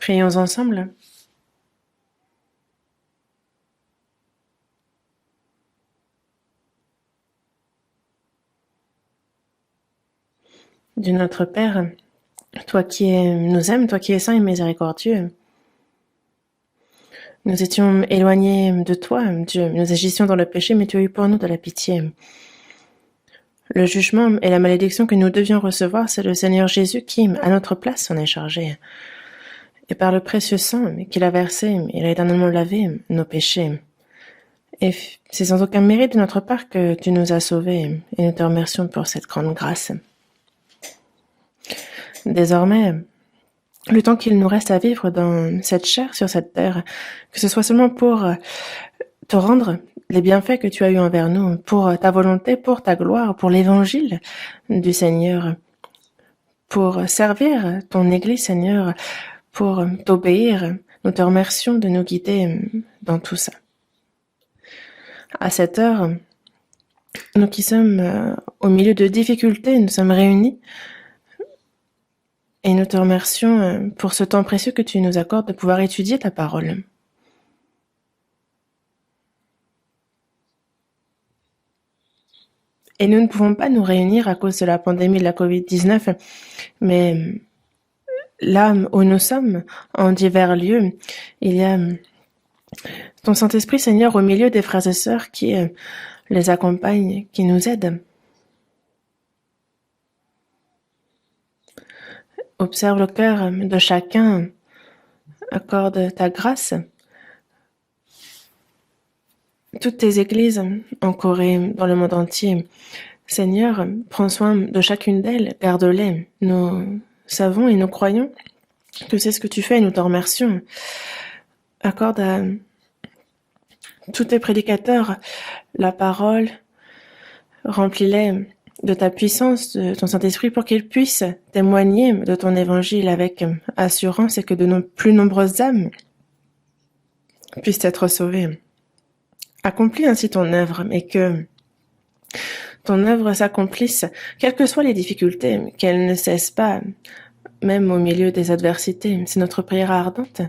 Prions ensemble. Dieu notre Père, toi qui nous aimes, toi qui es saint et miséricordieux, nous étions éloignés de toi, Dieu. Nous agissions dans le péché, mais tu as eu pour nous de la pitié. Le jugement et la malédiction que nous devions recevoir, c'est le Seigneur Jésus qui, à notre place, s'en est chargé. Et par le précieux sang qu'il a versé, il a éternellement lavé nos péchés. Et c'est sans aucun mérite de notre part que tu nous as sauvés, et nous te remercions pour cette grande grâce. Désormais, le temps qu'il nous reste à vivre dans cette chair sur cette terre, que ce soit seulement pour te rendre les bienfaits que tu as eus envers nous, pour ta volonté, pour ta gloire, pour l'évangile du Seigneur, pour servir ton Église, Seigneur, pour t'obéir. Nous te remercions de nous guider dans tout ça. À cette heure, nous qui sommes au milieu de difficultés, nous sommes réunis et nous te remercions pour ce temps précieux que tu nous accordes de pouvoir étudier ta parole. Et nous ne pouvons pas nous réunir à cause de la pandémie de la Covid-19, mais là où nous sommes, en divers lieux, il y a ton Saint-Esprit, Seigneur, au milieu des frères et sœurs qui les accompagnent, qui nous aident. Observe le cœur de chacun, accorde ta grâce. Toutes tes églises en Corée, dans le monde entier, Seigneur, prends soin de chacune d'elles, garde-les. Nous savons et nous croyons que c'est ce que tu fais et nous t'en remercions. Accorde à tous tes prédicateurs la parole, remplis-les de ta puissance, de ton Saint-Esprit, pour qu'ils puissent témoigner de ton évangile avec assurance et que de nos plus nombreuses âmes puissent être sauvées. Accomplis ainsi ton œuvre et que ton œuvre s'accomplisse, quelles que soient les difficultés, qu'elle ne cesse pas, même au milieu des adversités. C'est notre prière ardente.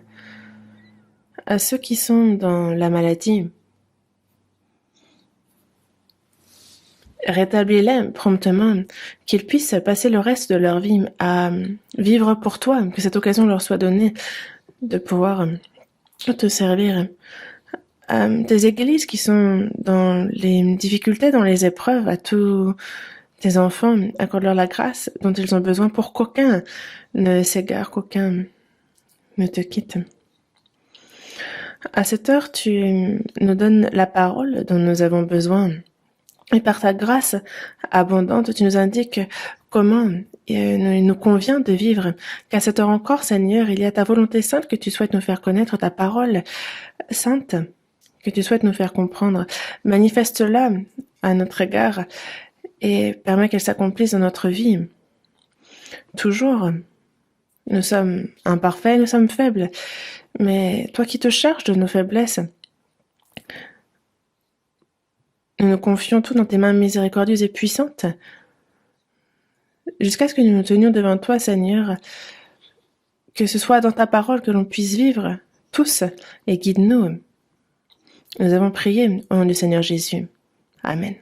À ceux qui sont dans la maladie, rétablis-les promptement, qu'ils puissent passer le reste de leur vie à vivre pour toi, que cette occasion leur soit donnée de pouvoir te servir. Tes églises qui sont dans les difficultés, dans les épreuves, à tous tes enfants, accorde-leur la grâce dont ils ont besoin pour qu'aucun ne s'égare, qu'aucun ne te quitte. À cette heure, tu nous donnes la parole dont nous avons besoin. Et par ta grâce abondante, tu nous indiques comment il nous convient de vivre. Qu'à cette heure encore, Seigneur, il y a ta volonté sainte que tu souhaites nous faire connaître, ta parole sainte que tu souhaites nous faire comprendre. Manifeste-la à notre égard et permets qu'elle s'accomplisse dans notre vie. Toujours, nous sommes imparfaits, nous sommes faibles, mais toi qui te charges de nos faiblesses, nous nous confions tout dans tes mains miséricordieuses et puissantes, jusqu'à ce que nous nous tenions devant toi, Seigneur, que ce soit dans ta parole que l'on puisse vivre, tous, et guide-nous. Nous avons prié au nom du Seigneur Jésus. Amen.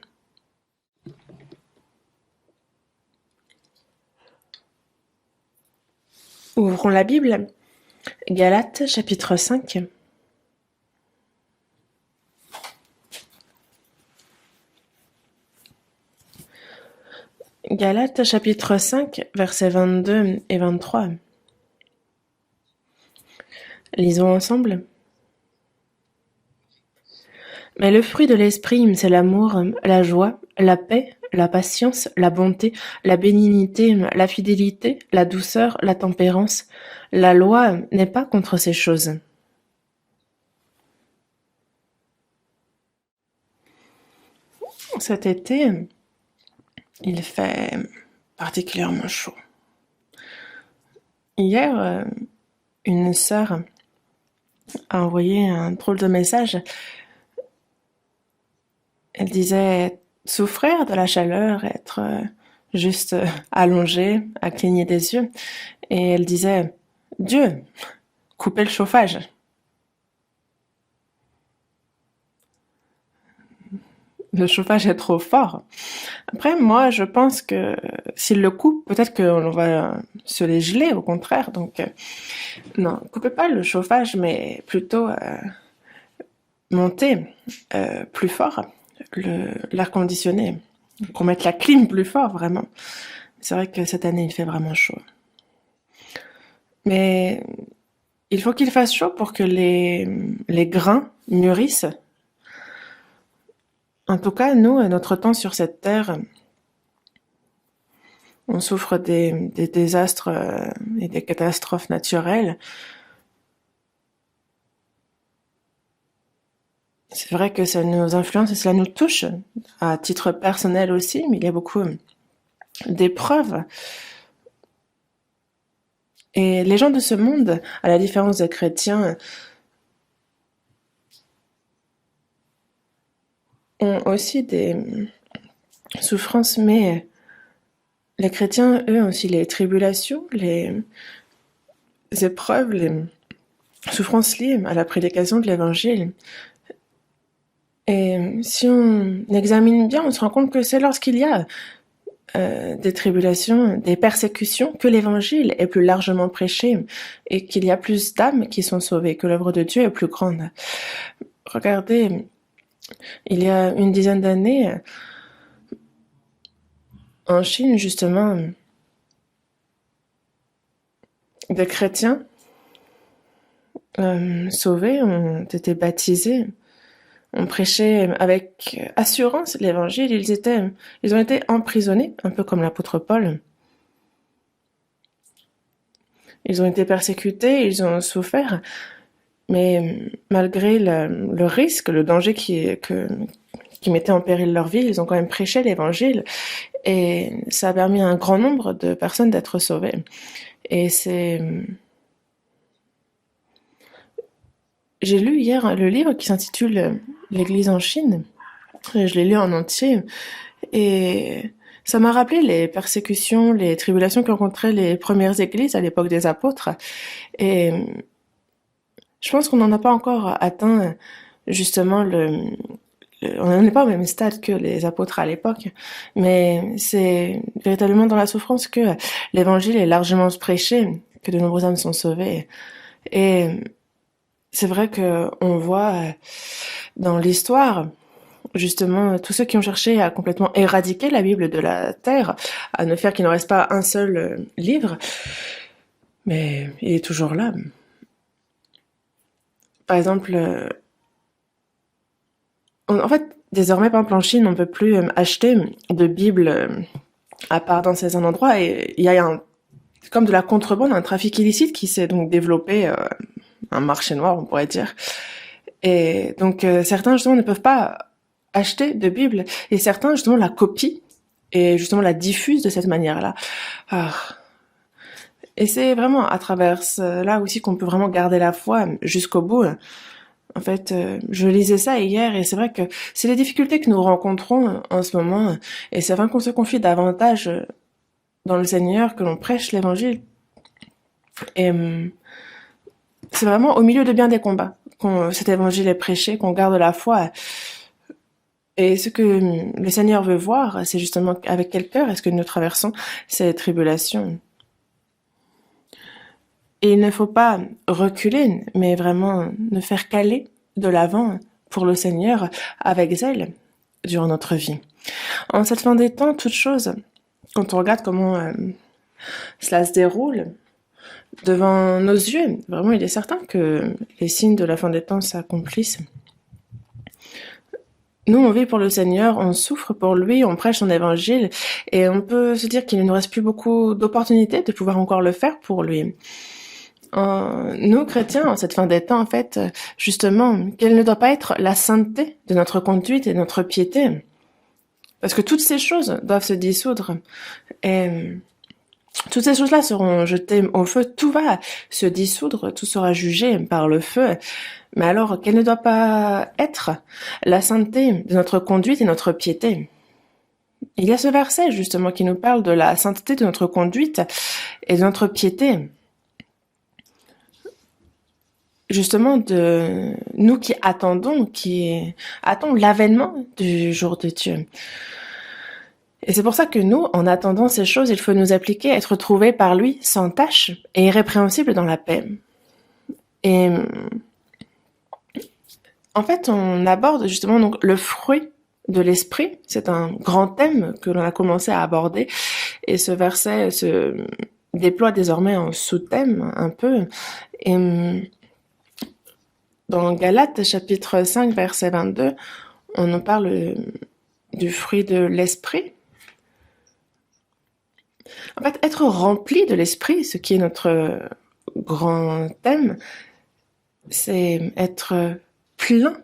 Ouvrons la Bible. Galates, chapitre 5. Galates, chapitre 5, versets 22 et 23. Lisons ensemble. Mais le fruit de l'esprit, c'est l'amour, la joie, la paix, la patience, la bonté, la bénignité, la fidélité, la douceur, la tempérance. La loi n'est pas contre ces choses. Cet été, il fait particulièrement chaud. Hier, une sœur a envoyé un drôle de message. Elle disait souffrir de la chaleur, être juste allongée, à cligner des yeux. Et elle disait « Dieu, couper le chauffage. Le chauffage est trop fort. Après, moi, je pense que s'il le coupe, peut-être qu'on va se les geler, au contraire. Donc, non, coupez pas le chauffage, mais plutôt monter plus fort l'air conditionné. Qu'on mette la clim plus fort, vraiment. C'est vrai que cette année, il fait vraiment chaud. Mais il faut qu'il fasse chaud pour que les grains mûrissent. En tout cas, nous, à notre temps sur cette terre, on souffre des désastres et des catastrophes naturelles. C'est vrai que ça nous influence et cela nous touche, à titre personnel aussi, mais il y a beaucoup d'épreuves. Et les gens de ce monde, à la différence des chrétiens, ont aussi des souffrances, mais les chrétiens, eux, ont aussi les tribulations, les épreuves, les souffrances liées à la prédication de l'évangile. Et si on examine bien, on se rend compte que c'est lorsqu'il y a des tribulations, des persécutions, que l'évangile est plus largement prêché et qu'il y a plus d'âmes qui sont sauvées, que l'œuvre de Dieu est plus grande. Regardez, il y a une dizaine d'années, en Chine, justement, des chrétiens sauvés ont été baptisés, ont prêché avec assurance l'évangile. Ils ont été emprisonnés, un peu comme l'apôtre Paul. Ils ont été persécutés, ils ont souffert, mais malgré le risque, le danger qui mettait en péril leur vie, ils ont quand même prêché l'évangile et ça a permis à un grand nombre de personnes d'être sauvées. Et j'ai lu hier le livre qui s'intitule L'Église en Chine. Je l'ai lu en entier et ça m'a rappelé les persécutions, les tribulations que rencontraient les premières églises à l'époque des apôtres. Et je pense qu'on n'en a pas encore atteint justement on n'en est pas au même stade que les apôtres à l'époque, mais c'est véritablement dans la souffrance que l'évangile est largement prêché, que de nombreuses âmes sont sauvées. Et c'est vrai que on voit dans l'histoire, justement, tous ceux qui ont cherché à complètement éradiquer la Bible de la terre, à ne faire qu'il ne reste pas un seul livre, mais il est toujours là. Par exemple, en fait, désormais, par exemple, en Chine, on ne peut plus acheter de Bible à part dans certains endroits, et il y a comme de la contrebande, un trafic illicite qui s'est donc développé, un marché noir, on pourrait dire. Et donc, certains, justement, ne peuvent pas acheter de Bible, et certains, justement, la copient, et justement la diffusent de cette manière-là. Ah. Et c'est vraiment à travers là aussi qu'on peut vraiment garder la foi jusqu'au bout. En fait, je lisais ça hier et c'est vrai que c'est les difficultés que nous rencontrons en ce moment. Et c'est afin qu'on se confie davantage dans le Seigneur, que l'on prêche l'évangile. Et c'est vraiment au milieu de bien des combats qu'on cet évangile est prêché, qu'on garde la foi. Et ce que le Seigneur veut voir, c'est justement avec quel cœur est-ce que nous traversons ces tribulations. Et il ne faut pas reculer, mais vraiment ne faire qu'aller de l'avant pour le Seigneur avec zèle durant notre vie. En cette fin des temps, toute chose, quand on regarde comment cela se déroule devant nos yeux, vraiment il est certain que les signes de la fin des temps s'accomplissent. Nous, on vit pour le Seigneur, on souffre pour lui, on prêche son évangile, et on peut se dire qu'il ne nous reste plus beaucoup d'opportunités de pouvoir encore le faire pour lui. Nous, chrétiens, en cette fin des temps, en fait, justement, quelle ne doit pas être la sainteté de notre conduite et de notre piété? Parce que toutes ces choses doivent se dissoudre. Et toutes ces choses-là seront jetées au feu. Tout va se dissoudre, tout sera jugé par le feu. Mais alors, quelle ne doit pas être la sainteté de notre conduite et notre piété? Il y a ce verset, justement, qui nous parle de la sainteté de notre conduite et de notre piété. justement de nous qui attendons, attendons l'avènement du jour de Dieu. Et c'est pour ça que nous, en attendant ces choses, il faut nous appliquer à être trouvés par lui sans tache et irrépréhensibles dans la paix. Et en fait, on aborde justement donc le fruit de l'esprit. C'est un grand thème que l'on a commencé à aborder. Et ce verset se déploie désormais en sous-thème un peu. Et dans Galates chapitre 5 verset 22, on nous parle du fruit de l'esprit. En fait, être rempli de l'esprit, ce qui est notre grand thème, c'est être plein,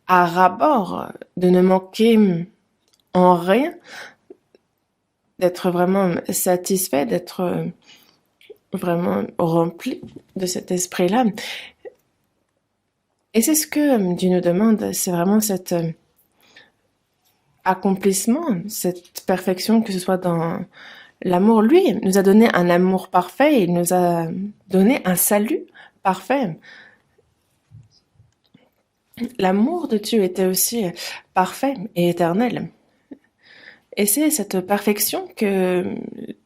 à ras-bord, de ne manquer en rien, d'être vraiment satisfait, d'être vraiment rempli de cet esprit-là. Et c'est ce que Dieu nous demande, c'est vraiment cet accomplissement, cette perfection, que ce soit dans l'amour. Lui nous a donné un amour parfait, il nous a donné un salut parfait. L'amour de Dieu était aussi parfait et éternel. Et c'est cette perfection que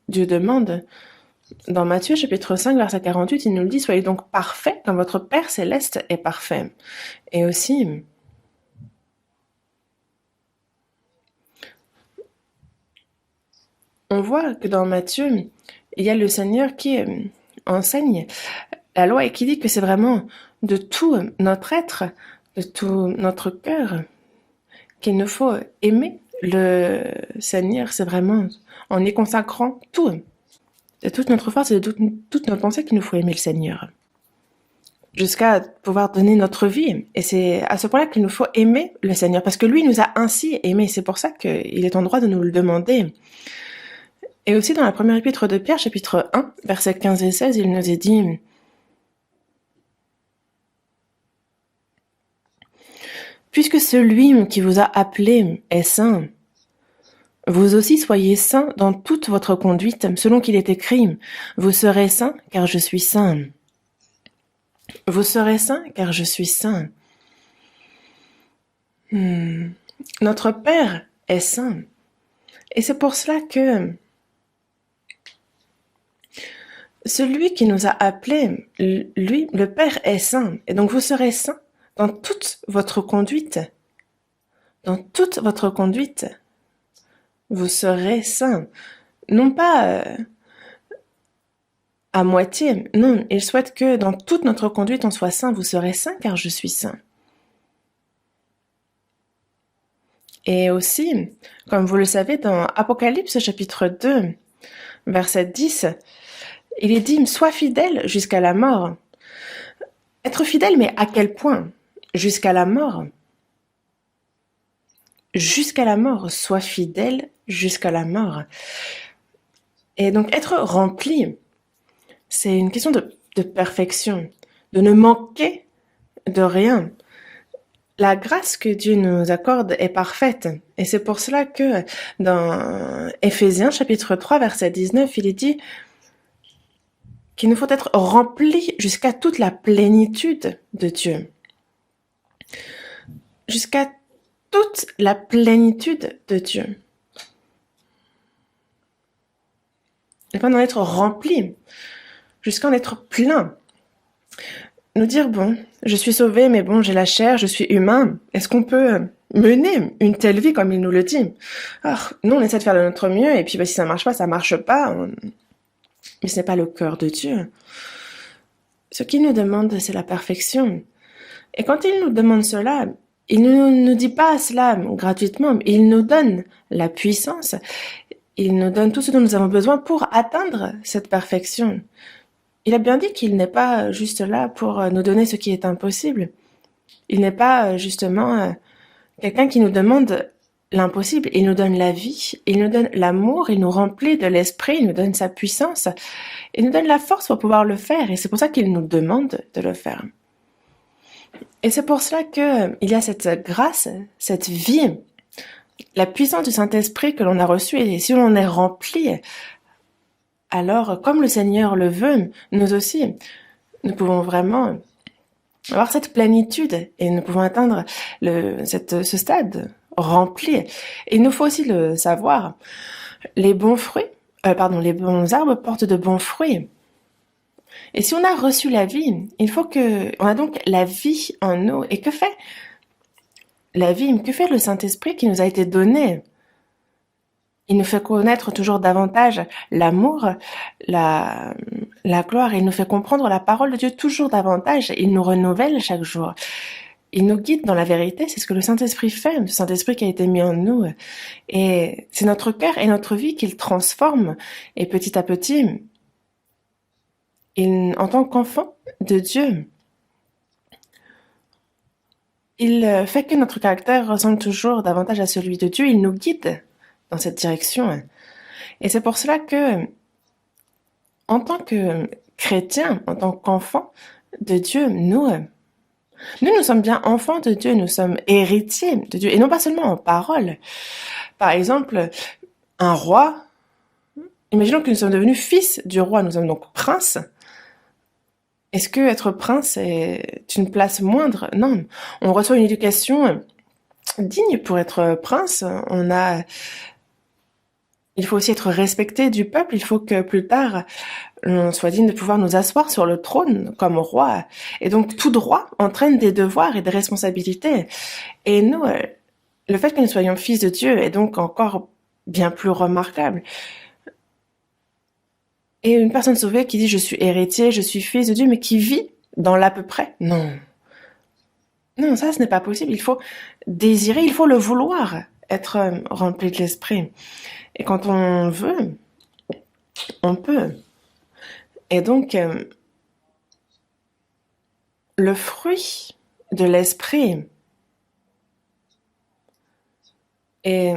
Dieu demande. Dans Matthieu chapitre 5 verset 48, il nous le dit, soyez donc parfaits comme votre Père céleste est parfait. Et aussi, on voit que dans Matthieu, il y a le Seigneur qui enseigne la loi et qui dit que c'est vraiment de tout notre être, de tout notre cœur, qu'il nous faut aimer le Seigneur. C'est vraiment en y consacrant tout, de toute notre force et de toute notre pensée, qu'il nous faut aimer le Seigneur, jusqu'à pouvoir donner notre vie. Et c'est à ce point-là qu'il nous faut aimer le Seigneur, parce que lui nous a ainsi aimés. C'est pour ça qu'il est en droit de nous le demander. Et aussi dans la première épître de Pierre, chapitre 1, versets 15 et 16, il nous est dit: puisque celui qui vous a appelé est saint, vous aussi soyez saints dans toute votre conduite, selon qu'il est écrit: vous serez saints, car je suis saint. Vous serez saints, car je suis saint. Notre Père est saint. Et c'est pour cela que celui qui nous a appelés, lui, le Père est saint. Et donc vous serez saints dans toute votre conduite. Dans toute votre conduite, vous serez saints. Non pas à moitié. Non, il souhaite que dans toute notre conduite, on soit saint. Vous serez saints, car je suis saint. Et aussi, comme vous le savez, dans Apocalypse chapitre 2, verset 10, il est dit: sois fidèle jusqu'à la mort. Être fidèle, mais à quel point? Jusqu'à la mort. Jusqu'à la mort. Sois fidèle jusqu'à la mort. Et donc être rempli, c'est une question de perfection, de ne manquer de rien. La grâce que Dieu nous accorde est parfaite. Et c'est pour cela que dans Éphésiens chapitre 3 verset 19, il est dit qu'il nous faut être remplis jusqu'à toute la plénitude de Dieu. Jusqu'à toute la plénitude de Dieu. Et pas d'en être rempli, jusqu'à en être plein. Nous dire, bon, je suis sauvé, mais bon, j'ai la chair, je suis humain. Est-ce qu'on peut mener une telle vie comme il nous le dit? Alors, nous, on essaie de faire de notre mieux, et puis si ça marche pas, ça marche pas. Mais ce n'est pas le cœur de Dieu. Ce qu'il nous demande, c'est la perfection. Et quand il nous demande cela, il ne nous dit pas cela gratuitement, il nous donne la puissance, il nous donne tout ce dont nous avons besoin pour atteindre cette perfection. Il a bien dit qu'il n'est pas juste là pour nous donner ce qui est impossible. Il n'est pas justement quelqu'un qui nous demande l'impossible. Il nous donne la vie, il nous donne l'amour, il nous remplit de l'esprit, il nous donne sa puissance, il nous donne la force pour pouvoir le faire. Et c'est pour ça qu'il nous demande de le faire. Et c'est pour cela qu'il y a cette grâce, cette vie, la puissance du Saint-Esprit que l'on a reçue. Et si on est rempli, alors comme le Seigneur le veut, nous aussi, nous pouvons vraiment avoir cette plénitude et nous pouvons atteindre ce stade rempli. Et il nous faut aussi le savoir. Les bons arbres portent de bons fruits. Et si on a reçu la vie, on a donc la vie en nous. Et que fait la vie? Que fait le Saint-Esprit qui nous a été donné? Il nous fait connaître toujours davantage l'amour, la gloire. Il nous fait comprendre la parole de Dieu toujours davantage. Il nous renouvelle chaque jour. Il nous guide dans la vérité. C'est ce que le Saint-Esprit fait, le Saint-Esprit qui a été mis en nous. Et c'est notre cœur et notre vie qu'il transforme. Et petit à petit, en tant qu'enfant de Dieu, il fait que notre caractère ressemble toujours davantage à celui de Dieu. Il nous guide dans cette direction. Et c'est pour cela que, en tant que chrétiens, en tant qu'enfants de Dieu, nous sommes bien enfants de Dieu, nous sommes héritiers de Dieu, et non pas seulement en parole. Par exemple, un roi, imaginons que nous sommes devenus fils du roi, nous sommes donc princes. Est-ce que être prince est une place moindre? Non, on reçoit une éducation digne pour être prince. Il faut aussi être respecté du peuple. Il faut que plus tard, on soit digne de pouvoir nous asseoir sur le trône comme roi. Et donc, tout droit entraîne des devoirs et des responsabilités. Et nous, le fait que nous soyons fils de Dieu est donc encore bien plus remarquable. Et une personne sauvée qui dit « je suis héritier, je suis fils de Dieu », mais qui vit dans l'à peu près, non. Non, ça, ce n'est pas possible. Il faut désirer, il faut le vouloir, être rempli de l'esprit. Et quand on veut, on peut. Et donc, le fruit de l'esprit est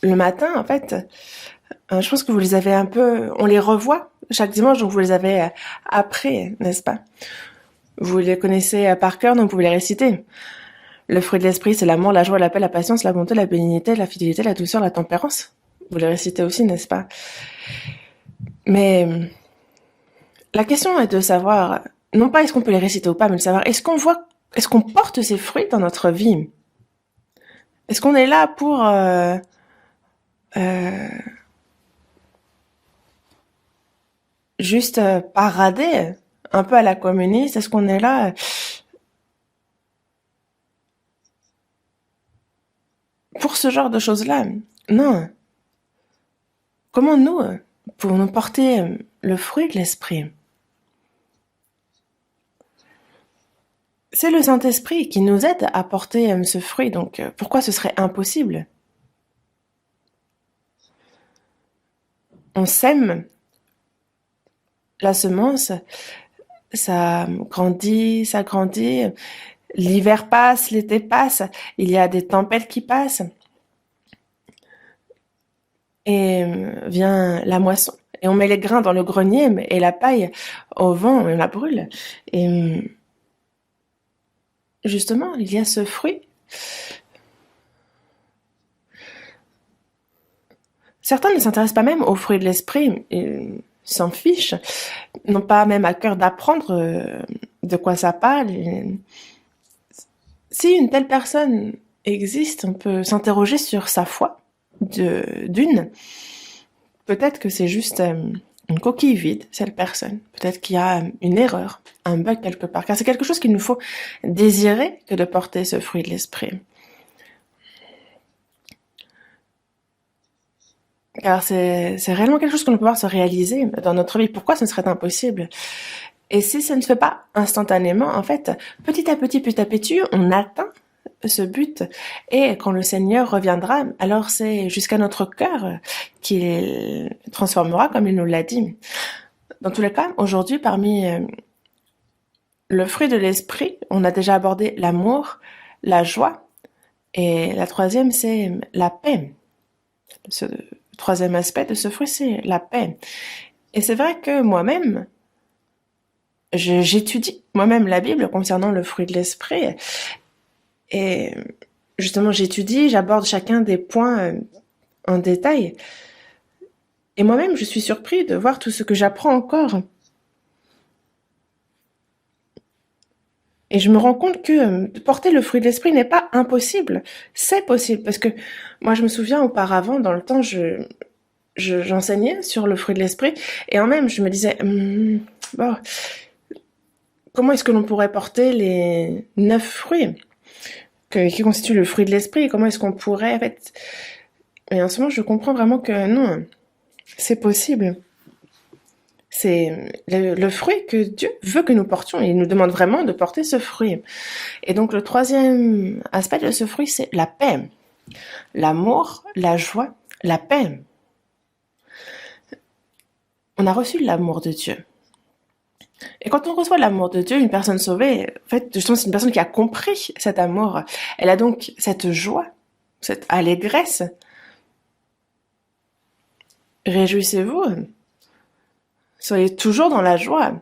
le matin, en fait, je pense que vous les avez un peu, on les revoit chaque dimanche, donc vous les avez appris, n'est-ce pas? Vous les connaissez par cœur, donc vous pouvez les réciter. Le fruit de l'esprit, c'est l'amour, la joie, la paix, la patience, la bonté, la bénignité, la fidélité, la douceur, la tempérance. Vous les récitez aussi, n'est-ce pas? Mais la question est de savoir, non pas est-ce qu'on peut les réciter ou pas, mais de savoir est-ce qu'on porte ces fruits dans notre vie? Est-ce qu'on est là pour juste parader un peu à la communiste? Est-ce qu'on est là pour ce genre de choses-là? Non. Comment nous pouvons-nous porter le fruit de l'esprit? C'est le Saint-Esprit qui nous aide à porter ce fruit, donc pourquoi ce serait impossible? On sème la semence, ça grandit, l'hiver passe, l'été passe, il y a des tempêtes qui passent, et vient la moisson, et on met les grains dans le grenier, et la paille au vent, on la brûle, et justement, il y a ce fruit. Certains ne s'intéressent pas même aux fruits de l'esprit, ils s'en fichent, n'ont pas même à cœur d'apprendre de quoi ça parle. Si une telle personne existe, on peut s'interroger sur sa foi d'une. Peut-être que c'est juste une coquille vide, cette personne. Peut-être qu'il y a une erreur, un bug quelque part. Car c'est quelque chose qu'il nous faut désirer que de porter ce fruit de l'esprit. Car c'est réellement quelque chose qu'on peut pouvoir se réaliser dans notre vie. Pourquoi ce serait impossible? Et si ça ne se fait pas instantanément, en fait, petit à petit, on atteint ce but. Et quand le Seigneur reviendra, alors c'est jusqu'à notre cœur qu'il transformera, comme il nous l'a dit. Dans tous les cas, aujourd'hui, parmi le fruit de l'esprit, on a déjà abordé l'amour, la joie, et la troisième, c'est la paix. Ce troisième aspect de ce fruit, c'est la paix. Et c'est vrai que moi-même, j'étudie moi-même la Bible concernant le fruit de l'esprit. Et justement, j'aborde chacun des points en détail. Et moi-même, je suis surpris de voir tout ce que j'apprends encore. Et je me rends compte que porter le fruit de l'esprit n'est pas impossible. C'est possible parce que moi, je me souviens auparavant, dans le temps, j'enseignais sur le fruit de l'esprit et en même, je me disais, bon, comment est-ce que l'on pourrait porter les 9 fruits qui constituent le fruit de l'esprit? Comment est-ce qu'on pourrait, en fait... Et en ce moment, je comprends vraiment que non, c'est possible. C'est le fruit que Dieu veut que nous portions. Il nous demande vraiment de porter ce fruit. Et donc, le troisième aspect de ce fruit, c'est la paix. L'amour, la joie, la paix. On a reçu l'amour de Dieu. Et quand on reçoit l'amour de Dieu, une personne sauvée, en fait, justement, c'est une personne qui a compris cet amour. Elle a donc cette joie, cette allégresse. Réjouissez-vous. Soyez toujours dans la joie.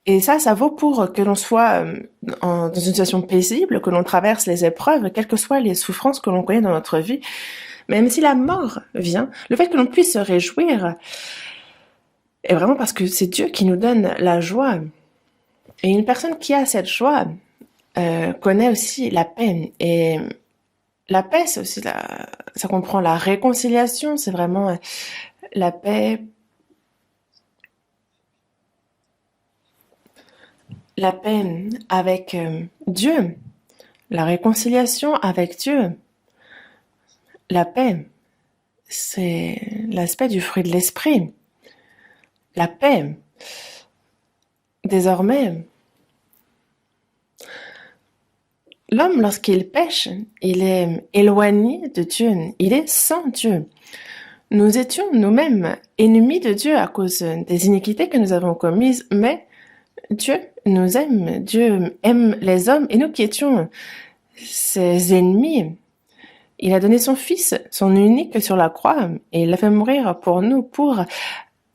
Et ça vaut pour que l'on soit dans une situation paisible, que l'on traverse les épreuves, quelles que soient les souffrances que l'on connaît dans notre vie. Même si la mort vient, le fait que l'on puisse se réjouir est vraiment parce que c'est Dieu qui nous donne la joie. Et une personne qui a cette joie connaît aussi la paix. Et la paix, c'est aussi ça comprend la réconciliation, c'est vraiment la paix. La paix avec Dieu, la réconciliation avec Dieu. La paix, c'est l'aspect du fruit de l'esprit. La paix, désormais, l'homme, lorsqu'il pêche, il est éloigné de Dieu, il est sans Dieu. Nous étions nous-mêmes ennemis de Dieu à cause des iniquités que nous avons commises, mais Dieu nous aime, Dieu aime les hommes, et nous qui étions ses ennemis, il a donné son Fils, son unique sur la croix, et il l'a fait mourir pour nous, pour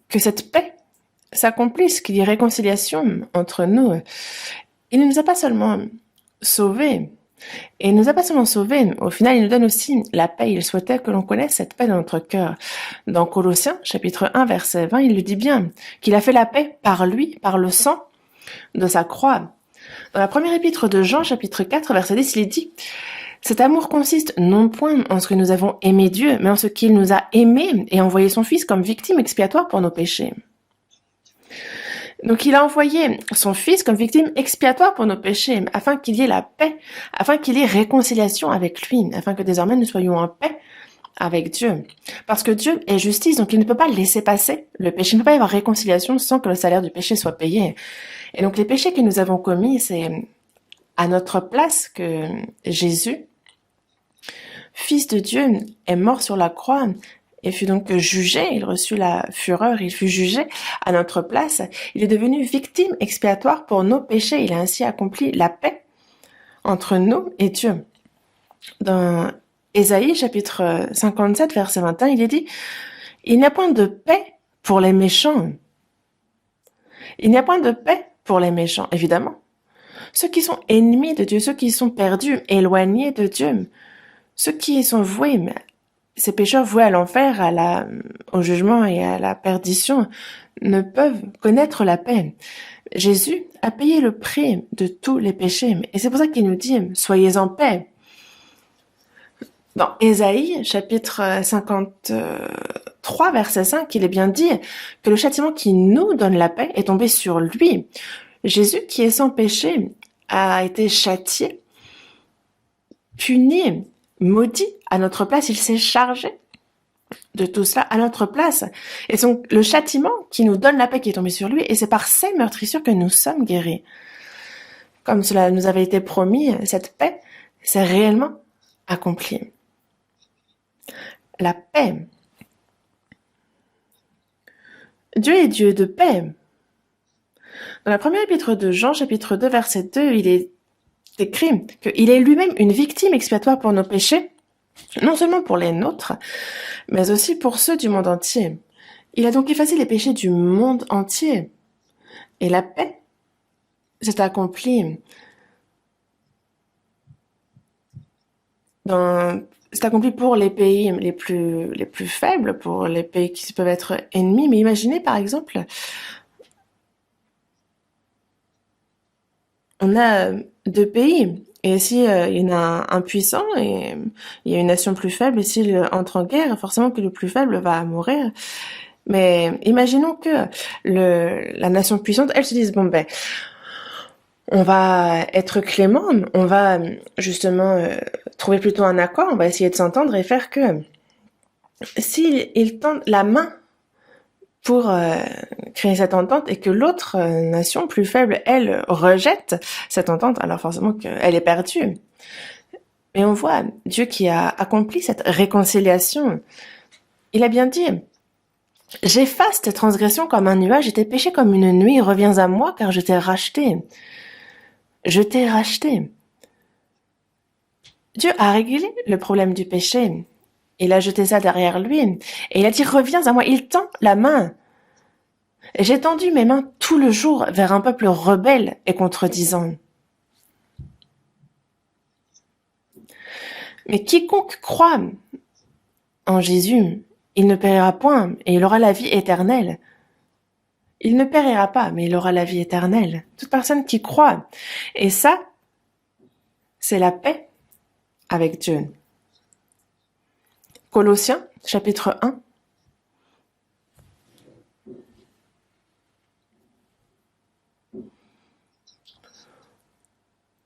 que cette paix s'accomplisse, qu'il y ait réconciliation entre nous. Il ne nous a pas seulement sauvés, et il ne nous a pas seulement sauvés, au final, il nous donne aussi la paix. Il souhaitait que l'on connaisse cette paix dans notre cœur. Dans Colossiens, chapitre 1, verset 20, il le dit bien, qu'il a fait la paix par lui, par le sang de sa croix. Dans la première épître de Jean, chapitre 4, verset 10, il est dit « Cet amour consiste non point en ce que nous avons aimé Dieu, mais en ce qu'il nous a aimés et envoyé son Fils comme victime expiatoire pour nos péchés. » Donc il a envoyé son Fils comme victime expiatoire pour nos péchés, afin qu'il y ait la paix, afin qu'il y ait réconciliation avec lui, afin que désormais nous soyons en paix avec Dieu. Parce que Dieu est justice, donc il ne peut pas laisser passer le péché. Il ne peut pas y avoir réconciliation sans que le salaire du péché soit payé. Et donc les péchés que nous avons commis, c'est à notre place que Jésus, Fils de Dieu, est mort sur la croix et fut donc jugé, il reçut la fureur, il fut jugé à notre place. Il est devenu victime expiatoire pour nos péchés. Il a ainsi accompli la paix entre nous et Dieu. Dans Ésaïe, chapitre 57, verset 21, il est dit « Il n'y a point de paix pour les méchants. » Il n'y a point de paix pour les méchants, évidemment. Ceux qui sont ennemis de Dieu, ceux qui sont perdus, éloignés de Dieu, ceux qui sont voués, ces pécheurs voués à l'enfer, au jugement et à la perdition, ne peuvent connaître la paix. Jésus a payé le prix de tous les péchés, et c'est pour ça qu'il nous dit « Soyez en paix ». Dans Ésaïe, chapitre 53, verset 5, il est bien dit que le châtiment qui nous donne la paix est tombé sur lui. Jésus, qui est sans péché, a été châtié, puni, maudit à notre place. Il s'est chargé de tout cela à notre place. Et donc, le châtiment qui nous donne la paix qui est tombé sur lui, et c'est par ces meurtrissures que nous sommes guéris. Comme cela nous avait été promis, cette paix s'est réellement accomplie. La paix. Dieu est Dieu de paix. Dans la première épître de Jean, chapitre 2, verset 2, il est écrit qu'il est lui-même une victime expiatoire pour nos péchés, non seulement pour les nôtres, mais aussi pour ceux du monde entier. Il a donc effacé les péchés du monde entier. Et la paix s'est accomplie c'est accompli pour les pays les plus faibles, pour les pays qui peuvent être ennemis. Mais imaginez, par exemple, on a deux pays. Et si il y en a un puissant et il y a une nation plus faible, et s'il entre en guerre, forcément que le plus faible va mourir. Mais imaginons que la nation puissante, elle se dise, bon ben, on va être clément, on va justement trouver plutôt un accord, on va essayer de s'entendre et faire que s'ils tendent la main pour créer cette entente et que l'autre nation plus faible, elle, rejette cette entente, alors forcément qu'elle est perdue. Mais on voit Dieu qui a accompli cette réconciliation. Il a bien dit, j'efface tes transgressions comme un nuage et tes péchés comme une nuit, reviens à moi car je t'ai racheté. Je t'ai racheté. Dieu a réglé le problème du péché. Il a jeté ça derrière lui et il a dit, reviens à moi. Il tend la main. Et j'ai tendu mes mains tout le jour vers un peuple rebelle et contredisant. Mais quiconque croit en Jésus, il ne périra point et il aura la vie éternelle. Il ne périra pas, mais il aura la vie éternelle. Toute personne qui croit. Et ça, c'est la paix avec Dieu. Colossiens, chapitre 1.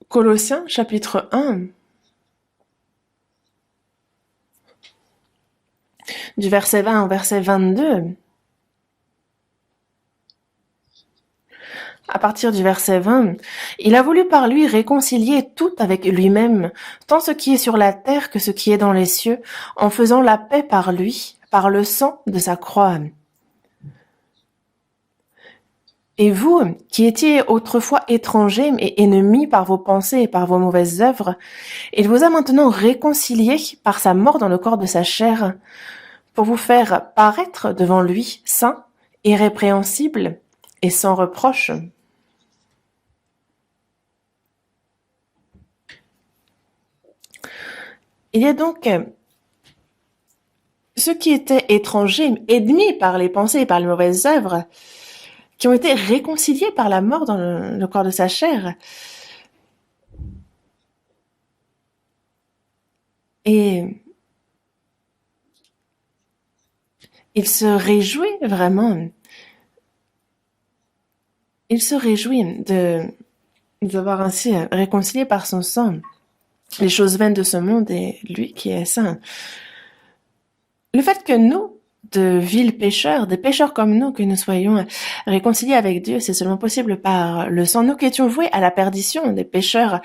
Colossiens, chapitre 1. Du verset 20 au verset 22. À partir du verset 20, il a voulu par lui réconcilier tout avec lui-même, tant ce qui est sur la terre que ce qui est dans les cieux, en faisant la paix par lui, par le sang de sa croix. Et vous, qui étiez autrefois étrangers et ennemis par vos pensées et par vos mauvaises œuvres, il vous a maintenant réconciliés par sa mort dans le corps de sa chair, pour vous faire paraître devant lui saint, irrépréhensible et sans reproche. Il y a donc ceux qui étaient étrangers, ennemis par les pensées et par les mauvaises œuvres, qui ont été réconciliés par la mort dans le corps de sa chair. Et il se réjouit vraiment. Il se réjouit d'avoir ainsi réconcilié par son sang les choses vaines de ce monde et lui qui est saint. Le fait que nous, de vils pécheurs, des pécheurs comme nous, que nous soyons réconciliés avec Dieu, c'est seulement possible par le sang. Nous qui étions voués à la perdition, des pécheurs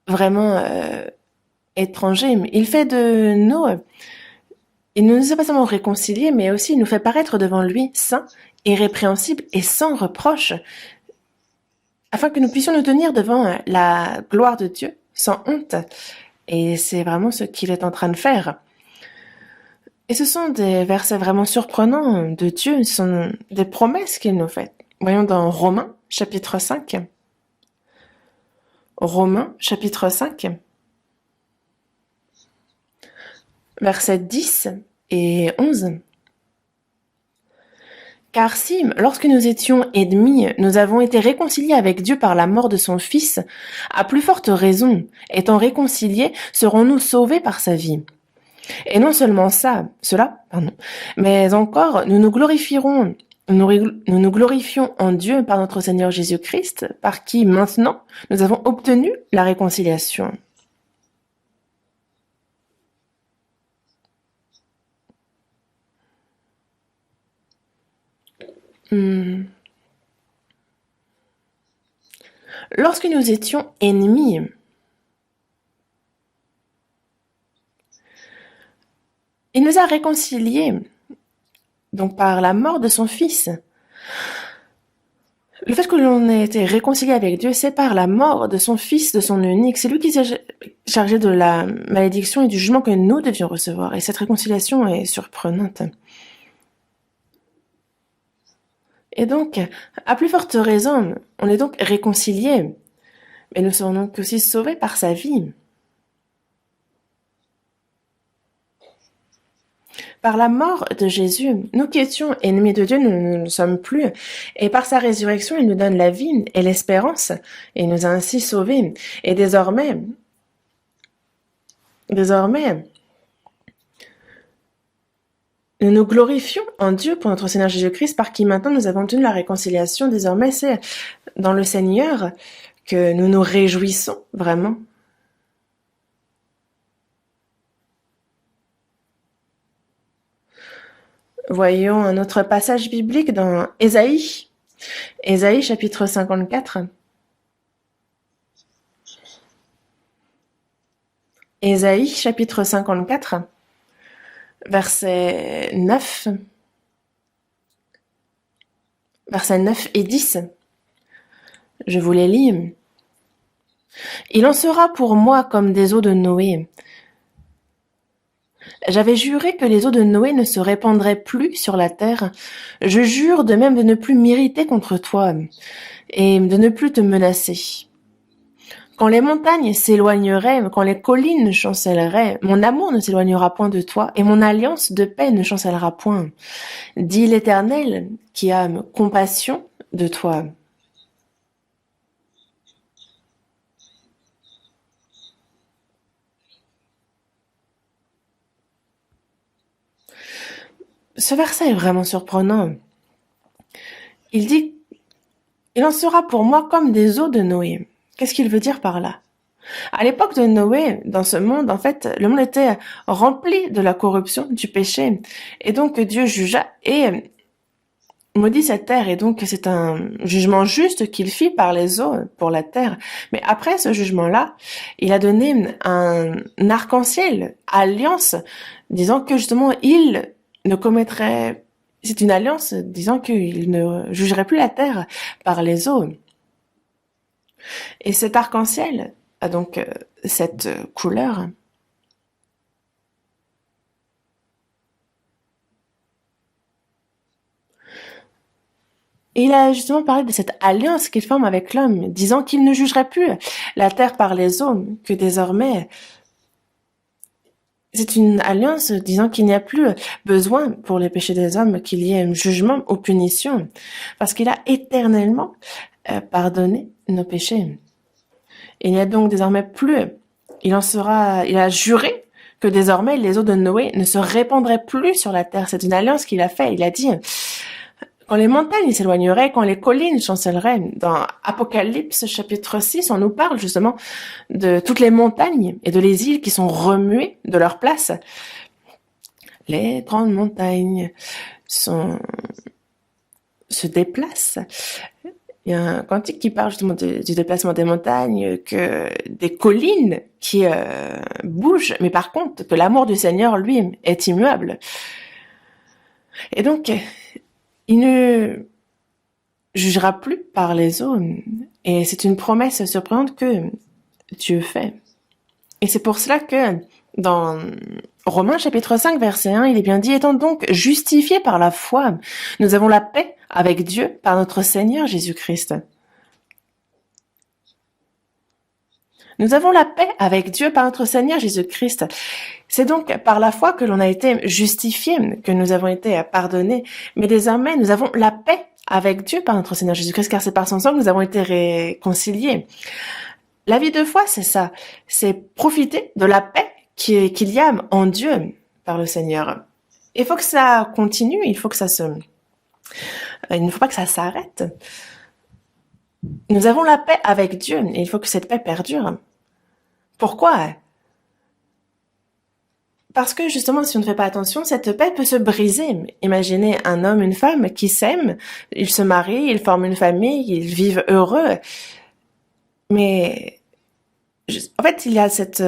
vraiment étrangers. Il fait de nous, il ne nous a pas seulement réconciliés, mais aussi il nous fait paraître devant lui saints, irrépréhensibles et sans reproche, afin que nous puissions nous tenir devant la gloire de Dieu sans honte. Et c'est vraiment ce qu'il est en train de faire. Et ce sont des versets vraiment surprenants de Dieu, ce sont des promesses qu'il nous fait. Voyons dans Romains, chapitre 5. Romains, chapitre 5, versets 10 et 11. Car si, lorsque nous étions ennemis, nous avons été réconciliés avec Dieu par la mort de son Fils, à plus forte raison, étant réconciliés, serons-nous sauvés par sa vie. Et non seulement cela, mais encore, nous nous glorifions en Dieu par notre Seigneur Jésus-Christ, par qui maintenant nous avons obtenu la réconciliation. Lorsque nous étions ennemis, il nous a réconciliés, donc par la mort de son Fils. Le fait que l'on ait été réconcilié avec Dieu, c'est par la mort de son Fils, de son unique. C'est lui qui s'est chargé de la malédiction et du jugement que nous devions recevoir. Et cette réconciliation est surprenante. Et donc, à plus forte raison, on est donc réconciliés. Mais nous serons donc aussi sauvés par sa vie. Par la mort de Jésus, nous qui étions ennemis de Dieu, nous ne le sommes plus. Et par sa résurrection, il nous donne la vie et l'espérance. Et il nous a ainsi sauvés. Et désormais, nous nous glorifions en Dieu pour notre Seigneur Jésus-Christ, par qui maintenant nous avons obtenu la réconciliation. Désormais, c'est dans le Seigneur que nous nous réjouissons vraiment. Voyons un autre passage biblique dans Ésaïe. Ésaïe chapitre 54. Ésaïe chapitre 54, versets 9. Versets 9 et 10. Je vous les lis. Il en sera pour moi comme des eaux de Noé. J'avais juré que les eaux de Noé ne se répandraient plus sur la terre. Je jure de même de ne plus m'irriter contre toi et de ne plus te menacer. Quand les montagnes s'éloigneraient, quand les collines chancelleraient, mon amour ne s'éloignera point de toi et mon alliance de paix ne chancellera point, dit l'Éternel qui a compassion de toi. Ce verset est vraiment surprenant. Il dit « Il en sera pour moi comme des eaux de Noé ». Qu'est-ce qu'il veut dire par là? À l'époque de Noé, dans ce monde, en fait, le monde était rempli de la corruption, du péché. Et donc Dieu jugea et maudit cette terre. Et donc c'est un jugement juste qu'il fit par les eaux pour la terre. Mais après ce jugement-là, il a donné un arc-en-ciel, alliance, disant que justement il ne commettrait... C'est une alliance disant qu'il ne jugerait plus la terre par les eaux. Et cet arc-en-ciel a donc cette couleur. Et il a justement parlé de cette alliance qu'il forme avec l'homme, disant qu'il ne jugerait plus la terre par les eaux, que désormais c'est une alliance disant qu'il n'y a plus besoin pour les péchés des hommes qu'il y ait un jugement ou punition, parce qu'il a éternellement pardonné nos péchés. Il n'y a donc désormais plus, il a juré que désormais les eaux de Noé ne se répandraient plus sur la terre. C'est une alliance qu'il a faite. Il a dit, quand les montagnes s'éloigneraient, quand les collines chancelleraient, dans Apocalypse chapitre 6, on nous parle justement de toutes les montagnes et de les îles qui sont remuées de leur place. Les grandes montagnes se déplacent. Il y a un cantique qui parle justement du déplacement des montagnes, que des collines qui bougent, mais par contre que l'amour du Seigneur, lui, est immuable. Et donc, il ne jugera plus par les eaux. Et c'est une promesse surprenante que Dieu fait. Et c'est pour cela que dans Romains chapitre 5 verset 1, il est bien dit, étant donc justifiés par la foi, nous avons la paix avec Dieu par notre Seigneur Jésus-Christ. Nous avons la paix avec Dieu par notre Seigneur Jésus-Christ. C'est donc par la foi que l'on a été justifié, que nous avons été pardonnés. Mais désormais, nous avons la paix avec Dieu par notre Seigneur Jésus-Christ, car c'est par son sang que nous avons été réconciliés. La vie de foi, c'est ça. C'est profiter de la paix qu'il y a en Dieu par le Seigneur. Il faut que ça continue, il ne faut pas que ça s'arrête. Nous avons la paix avec Dieu et il faut que cette paix perdure. Pourquoi? Parce que justement, si on ne fait pas attention, cette paix peut se briser. Imaginez un homme, une femme qui s'aiment, ils se marient, ils forment une famille, ils vivent heureux. Mais en fait, il y a cette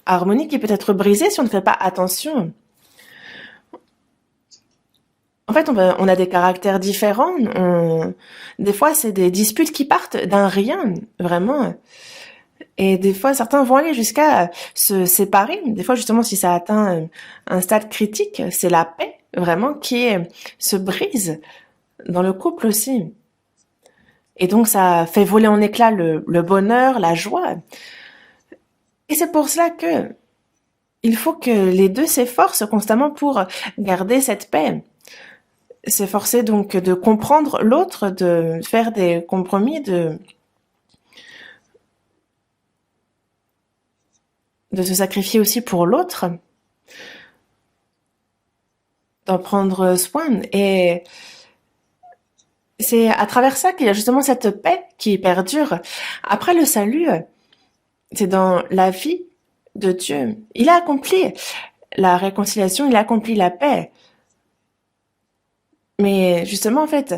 harmonie qui peut être brisée si on ne fait pas attention. En fait, on a des caractères différents. Des fois, c'est des disputes qui partent d'un rien, vraiment. Et des fois, certains vont aller jusqu'à se séparer. Des fois, justement, si ça atteint un stade critique, c'est la paix, vraiment, qui se brise dans le couple aussi. Et donc, ça fait voler en éclats le bonheur, la joie. Et c'est pour cela que il faut que les deux s'efforcent constamment pour garder cette paix. S'efforcer donc de comprendre l'autre, de faire des compromis, de se sacrifier aussi pour l'autre, d'en prendre soin. Et c'est à travers ça qu'il y a justement cette paix qui perdure. Après le salut, c'est dans la vie de Dieu. Il a accompli la réconciliation, il a accompli la paix. Mais justement, en fait,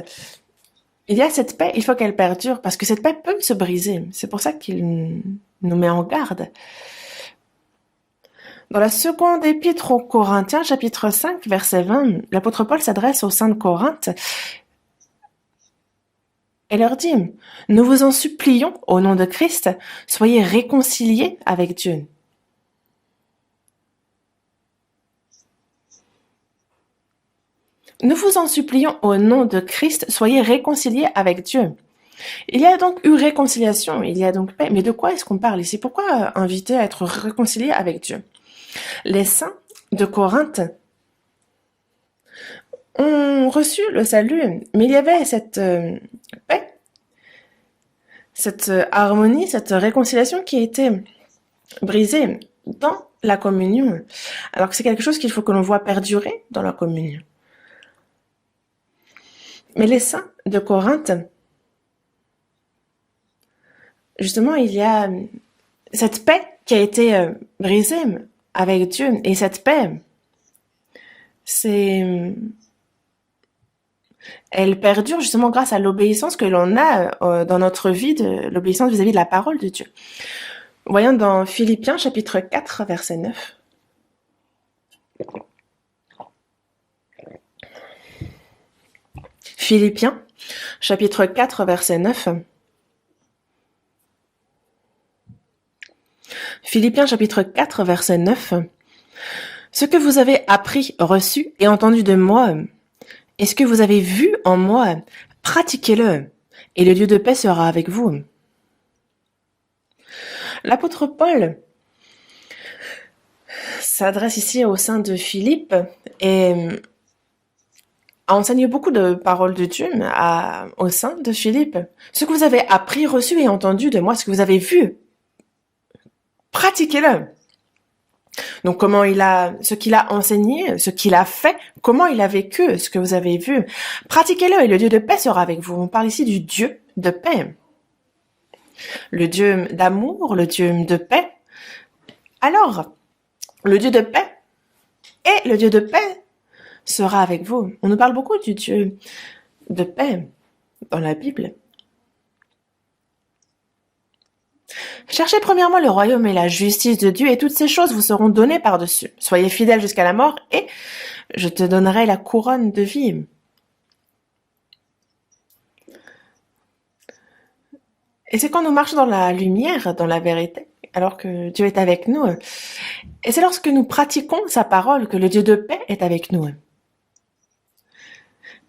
il y a cette paix, il faut qu'elle perdure, parce que cette paix peut se briser. C'est pour ça qu'il nous met en garde. Dans la seconde épître aux Corinthiens, chapitre 5, verset 20, l'apôtre Paul s'adresse aux saints de Corinthe et leur dit, « Nous vous en supplions, au nom de Christ, soyez réconciliés avec Dieu. » Nous vous en supplions au nom de Christ, soyez réconciliés avec Dieu. Il y a donc eu réconciliation, il y a donc paix. Mais de quoi est-ce qu'on parle ici? Pourquoi inviter à être réconcilié avec Dieu? Les saints de Corinthe ont reçu le salut, mais il y avait cette paix, cette harmonie, cette réconciliation qui était brisée dans la communion. Alors que c'est quelque chose qu'il faut que l'on voit perdurer dans la communion. Mais les saints de Corinthe, justement, il y a cette paix qui a été brisée avec Dieu. Et cette paix, elle perdure justement grâce à l'obéissance que l'on a dans notre vie, l'obéissance vis-à-vis de la parole de Dieu. Voyons dans Philippiens chapitre 4, verset 9. Philippiens chapitre 4, verset 9. Philippiens chapitre 4, verset 9. Ce que vous avez appris, reçu et entendu de moi, et ce que vous avez vu en moi, pratiquez-le, et le Dieu de paix sera avec vous. L'apôtre Paul s'adresse ici au sein de Philippe et enseigne beaucoup de paroles de Dieu au sein de Philippe. Ce que vous avez appris, reçu et entendu de moi, ce que vous avez vu, pratiquez-le. Donc ce qu'il a enseigné, ce qu'il a fait, comment il a vécu, ce que vous avez vu, pratiquez-le et le Dieu de paix sera avec vous. On parle ici du Dieu de paix. Le Dieu d'amour, le Dieu de paix. Alors, le Dieu de paix et le Dieu de paix sera avec vous. On nous parle beaucoup du Dieu de paix dans la Bible. Cherchez premièrement le royaume et la justice de Dieu et toutes ces choses vous seront données par-dessus. Soyez fidèles jusqu'à la mort et je te donnerai la couronne de vie. Et c'est quand nous marchons dans la lumière, dans la vérité, alors que Dieu est avec nous. Et c'est lorsque nous pratiquons sa parole que le Dieu de paix est avec nous.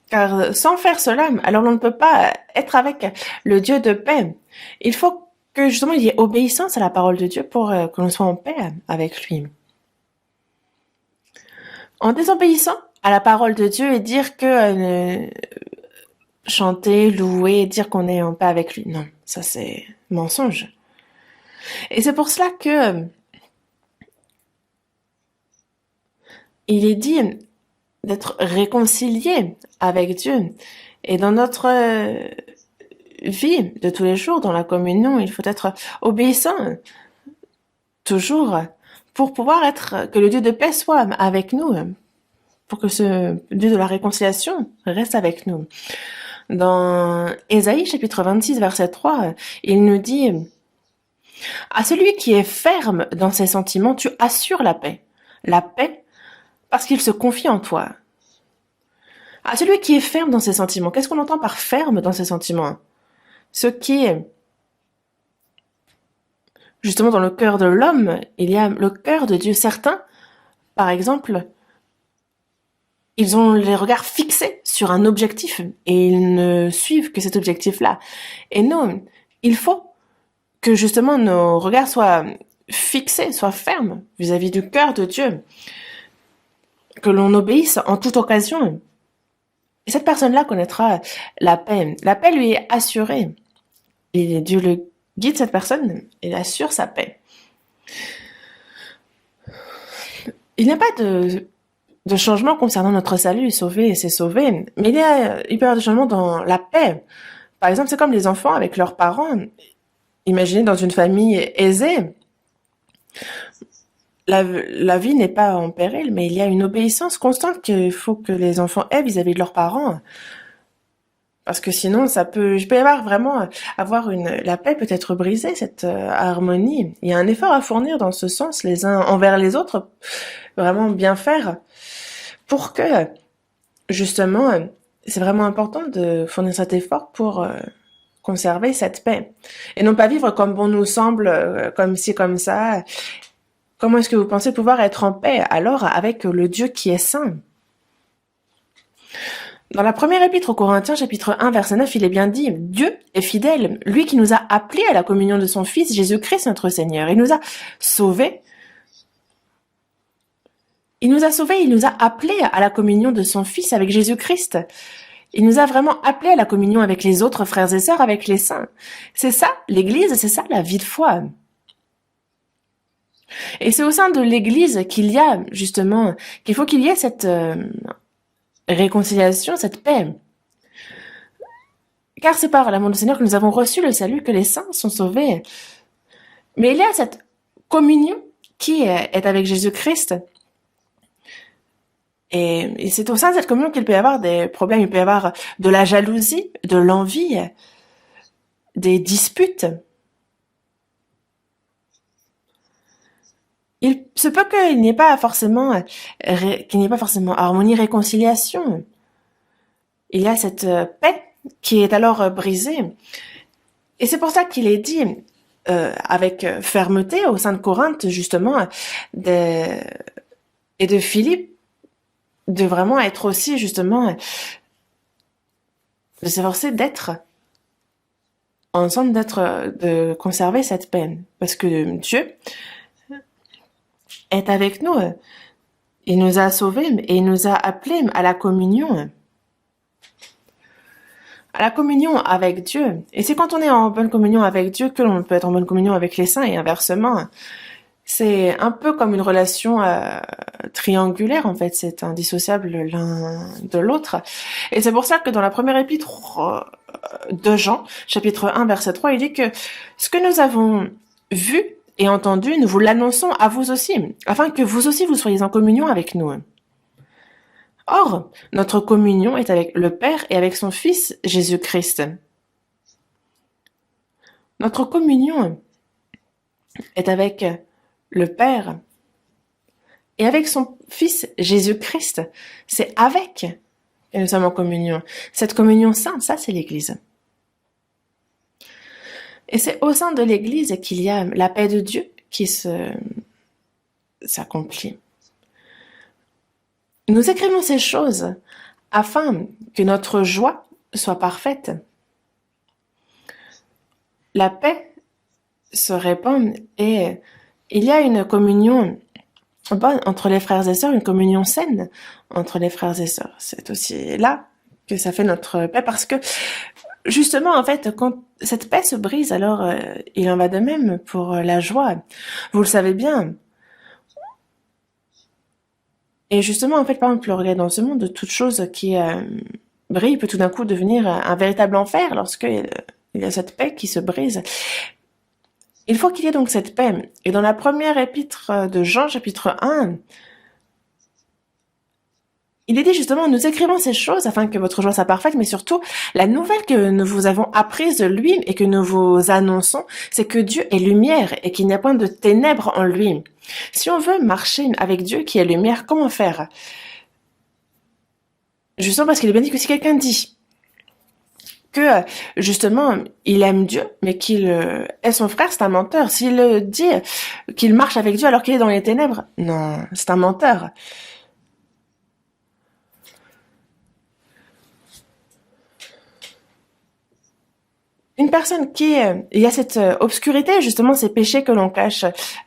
Car sans faire cela, alors on ne peut pas être avec le Dieu de paix. Il faut que justement il y ait obéissance à la parole de Dieu pour que l'on soit en paix avec lui. En désobéissant à la parole de Dieu et dire que chanter, louer, dire qu'on est en paix avec lui, non, ça c'est mensonge. Et c'est pour cela que il est dit d'être réconcilié avec Dieu. Et dans notre vie de tous les jours, dans la communion, il faut être obéissant toujours pour pouvoir que le Dieu de paix soit avec nous, pour que ce Dieu de la réconciliation reste avec nous. Dans Ésaïe chapitre 26 verset 3, il nous dit « À celui qui est ferme dans ses sentiments, tu assures la paix. La paix parce qu'il se confie en toi. » À celui qui est ferme dans ses sentiments, qu'est-ce qu'on entend par ferme dans ses sentiments? Ce qui est justement dans le cœur de l'homme, il y a le cœur de Dieu. Certains, par exemple, ils ont les regards fixés sur un objectif et ils ne suivent que cet objectif-là. Et non, il faut que justement nos regards soient fixé, soit ferme vis-à-vis du cœur de Dieu, que l'on obéisse en toute occasion. Et cette personne-là connaîtra la paix. La paix lui est assurée. Et Dieu le guide, cette personne, et assure sa paix. Il n'y a pas de changement concernant notre salut, sauvé et c'est sauvé, mais il peut y avoir des changements dans la paix. Par exemple, c'est comme les enfants avec leurs parents. Imaginez dans une famille aisée, la vie n'est pas en péril, mais il y a une obéissance constante qu'il faut que les enfants aient vis-à-vis de leurs parents. Parce que sinon, je peux y avoir vraiment, la paix peut être brisée, cette harmonie. Il y a un effort à fournir dans ce sens, les uns envers les autres, vraiment bien faire, pour que, justement, c'est vraiment important de fournir cet effort pour conserver cette paix. Et non pas vivre comme bon nous semble, comme ci, comme ça. Comment est-ce que vous pensez pouvoir être en paix alors avec le Dieu qui est saint? Dans la première épître aux Corinthiens, chapitre 1, verset 9, il est bien dit, Dieu est fidèle, lui qui nous a appelés à la communion de son Fils, Jésus-Christ notre Seigneur. Il nous a sauvés. Il nous a appelés à la communion de son Fils avec Jésus-Christ. Il nous a vraiment appelés à la communion avec les autres frères et sœurs, avec les saints. C'est ça, l'Église, c'est ça la vie de foi. Et c'est au sein de l'Église qu'il y a, justement, qu'il faut qu'il y ait cette réconciliation, cette paix. Car c'est par l'amour du Seigneur que nous avons reçu le salut, que les saints sont sauvés. Mais il y a cette communion qui est avec Jésus-Christ. Et c'est au sein de cette communion qu'il peut y avoir des problèmes. Il peut y avoir de la jalousie, de l'envie, des disputes. Il se peut qu'il n'y ait pas forcément harmonie, réconciliation. Il y a cette paix qui est alors brisée. Et c'est pour ça qu'il est dit avec fermeté au sein de Corinthe, justement, et de Philippe, de vraiment être aussi, justement, de s'efforcer d'être ensemble, de conserver cette paix. Parce que Dieu est avec nous. Il nous a sauvés et il nous a appelés à la communion. À la communion avec Dieu. Et c'est quand on est en bonne communion avec Dieu que l'on peut être en bonne communion avec les saints et inversement. C'est un peu comme une relation triangulaire, en fait. C'est indissociable l'un de l'autre. Et c'est pour ça que dans la première épître de Jean, chapitre 1, verset 3, il dit que ce que nous avons vu et entendu, nous vous l'annonçons à vous aussi, afin que vous aussi vous soyez en communion avec nous. Or, notre communion est avec le Père et avec son Fils Jésus-Christ. Notre communion est avec le Père et avec son Fils Jésus-Christ. C'est avec que nous sommes en communion. Cette communion sainte, ça c'est l'Église. Et c'est au sein de l'Église qu'il y a la paix de Dieu qui s'accomplit. Nous écrivons ces choses afin que notre joie soit parfaite. La paix se répand et il y a une communion bonne entre les frères et sœurs, une communion saine entre les frères et sœurs. C'est aussi là que ça fait notre paix parce que justement, en fait, quand cette paix se brise, alors il en va de même pour la joie. Vous le savez bien. Et justement, en fait, par exemple, regarde dans ce monde, toute chose qui brille peut tout d'un coup devenir un véritable enfer lorsque il y a cette paix qui se brise. Il faut qu'il y ait donc cette paix. Et dans la première épître de Jean, chapitre 1, il est dit justement, nous écrivons ces choses afin que votre joie soit parfaite, mais surtout, la nouvelle que nous vous avons apprise de lui et que nous vous annonçons, c'est que Dieu est lumière et qu'il n'y a point de ténèbres en lui. Si on veut marcher avec Dieu qui est lumière, comment faire? Justement parce qu'il est bien dit que si quelqu'un dit que justement il aime Dieu, mais qu'il est son frère, c'est un menteur. S'il dit qu'il marche avec Dieu alors qu'il est dans les ténèbres, non, c'est un menteur. Une personne il y a cette obscurité, justement, ces péchés que l'on cache,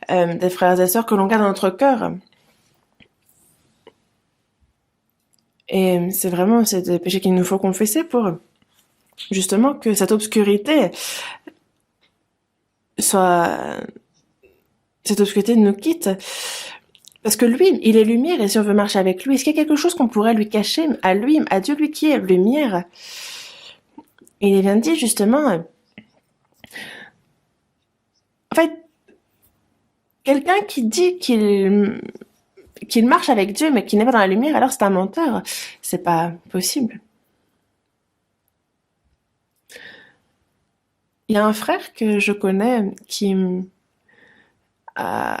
des frères et sœurs que l'on garde dans notre cœur. Et c'est des péchés qu'il nous faut confesser pour, justement, que cette obscurité cette obscurité nous quitte. Parce que lui, il est lumière, et si on veut marcher avec lui, est-ce qu'il y a quelque chose qu'on pourrait lui cacher à lui, à Dieu, lui qui est lumière? Il est bien dit, justement, en fait, quelqu'un qui dit qu'il marche avec Dieu, mais qui n'est pas dans la lumière, alors c'est un menteur. C'est pas possible. Il y a un frère que je connais euh,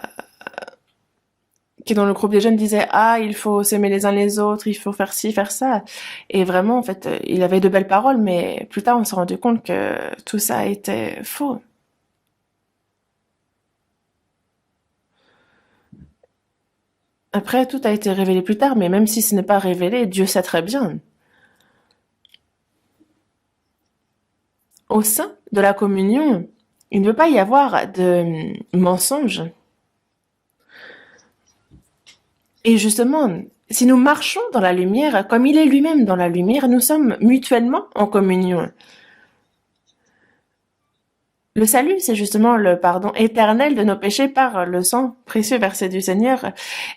qui dans le groupe des jeunes disait ah il faut s'aimer les uns les autres, il faut faire ci, faire ça. Et vraiment en fait il avait de belles paroles, mais plus tard on s'est rendu compte que tout ça était faux. Après tout a été révélé plus tard, mais même si ce n'est pas révélé, Dieu sait très bien. Au sein de la communion, il ne peut pas y avoir de mensonge. Et justement, si nous marchons dans la lumière, comme il est lui-même dans la lumière, nous sommes mutuellement en communion. Le salut, c'est justement le pardon éternel de nos péchés par le sang précieux versé du Seigneur.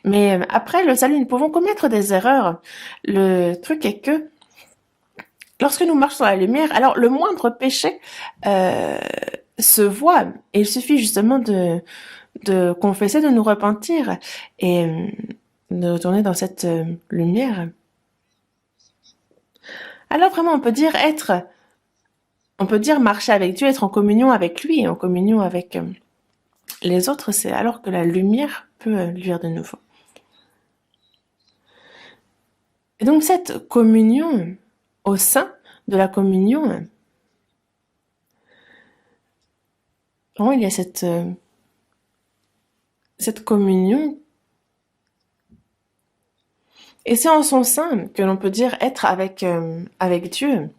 Mais après le salut, nous pouvons commettre des erreurs. Le truc est que lorsque nous marchons dans la lumière, alors le moindre péché se voit. Et il suffit justement de confesser, de nous repentir et de retourner dans cette lumière. Alors vraiment, on peut dire marcher avec Dieu, être en communion avec lui, en communion avec les autres, c'est alors que la lumière peut luire de nouveau. Et donc cette communion, au sein de la communion, vraiment il y a cette communion. Et c'est en son sein que l'on peut dire être avec Dieu.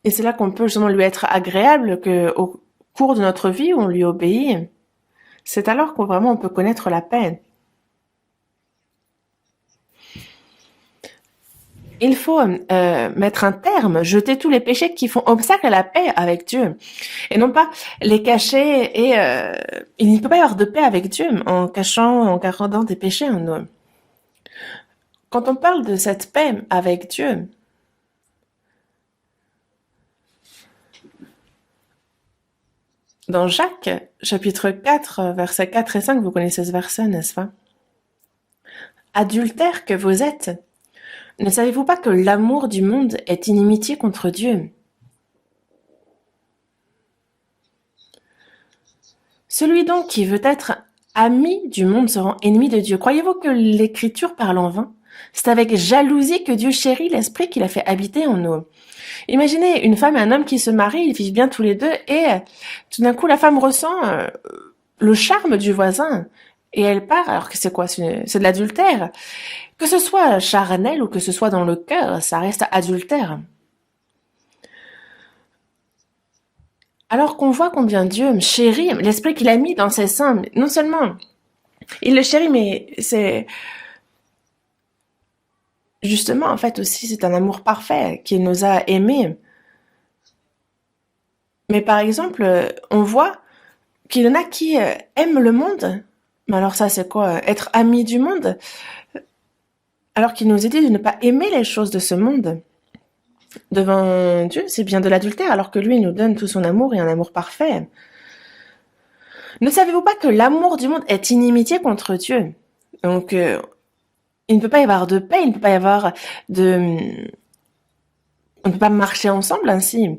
Et c'est là qu'on peut justement lui être agréable, que au cours de notre vie où on lui obéit, c'est alors qu'on vraiment on peut connaître la paix. Il faut mettre un terme, jeter tous les péchés qui font obstacle à la paix avec Dieu. Et non pas les cacher et il ne peut pas y avoir de paix avec Dieu en gardant des péchés en nous. Quand on parle de cette paix avec Dieu, dans Jacques, chapitre 4, versets 4 et 5, vous connaissez ce verset, n'est-ce pas? Adultères que vous êtes, ne savez-vous pas que l'amour du monde est inimitié contre Dieu? Celui donc qui veut être ami du monde se rend ennemi de Dieu. Croyez-vous que l'Écriture parle en vain? C'est avec jalousie que Dieu chérit l'esprit qu'il a fait habiter en nous. Imaginez une femme et un homme qui se marient, ils vivent bien tous les deux, et tout d'un coup la femme ressent le charme du voisin, et elle part, alors que c'est quoi? C'est de l'adultère. Que ce soit charnel ou que ce soit dans le cœur, ça reste adultère. Alors qu'on voit combien Dieu chérit l'esprit qu'il a mis dans ses seins, non seulement il le chérit, mais c'est justement, en fait, aussi, c'est un amour parfait qu'il nous a aimés. Mais par exemple, on voit qu'il y en a qui aiment le monde. Mais alors ça, c'est quoi? Être ami du monde? Alors qu'il nous est dit de ne pas aimer les choses de ce monde. Devant Dieu, c'est bien de l'adultère, alors que lui, il nous donne tout son amour et un amour parfait. Ne savez-vous pas que l'amour du monde est inimitié contre Dieu? Donc, il ne peut pas y avoir de paix, il ne peut pas y avoir on ne peut pas marcher ensemble ainsi.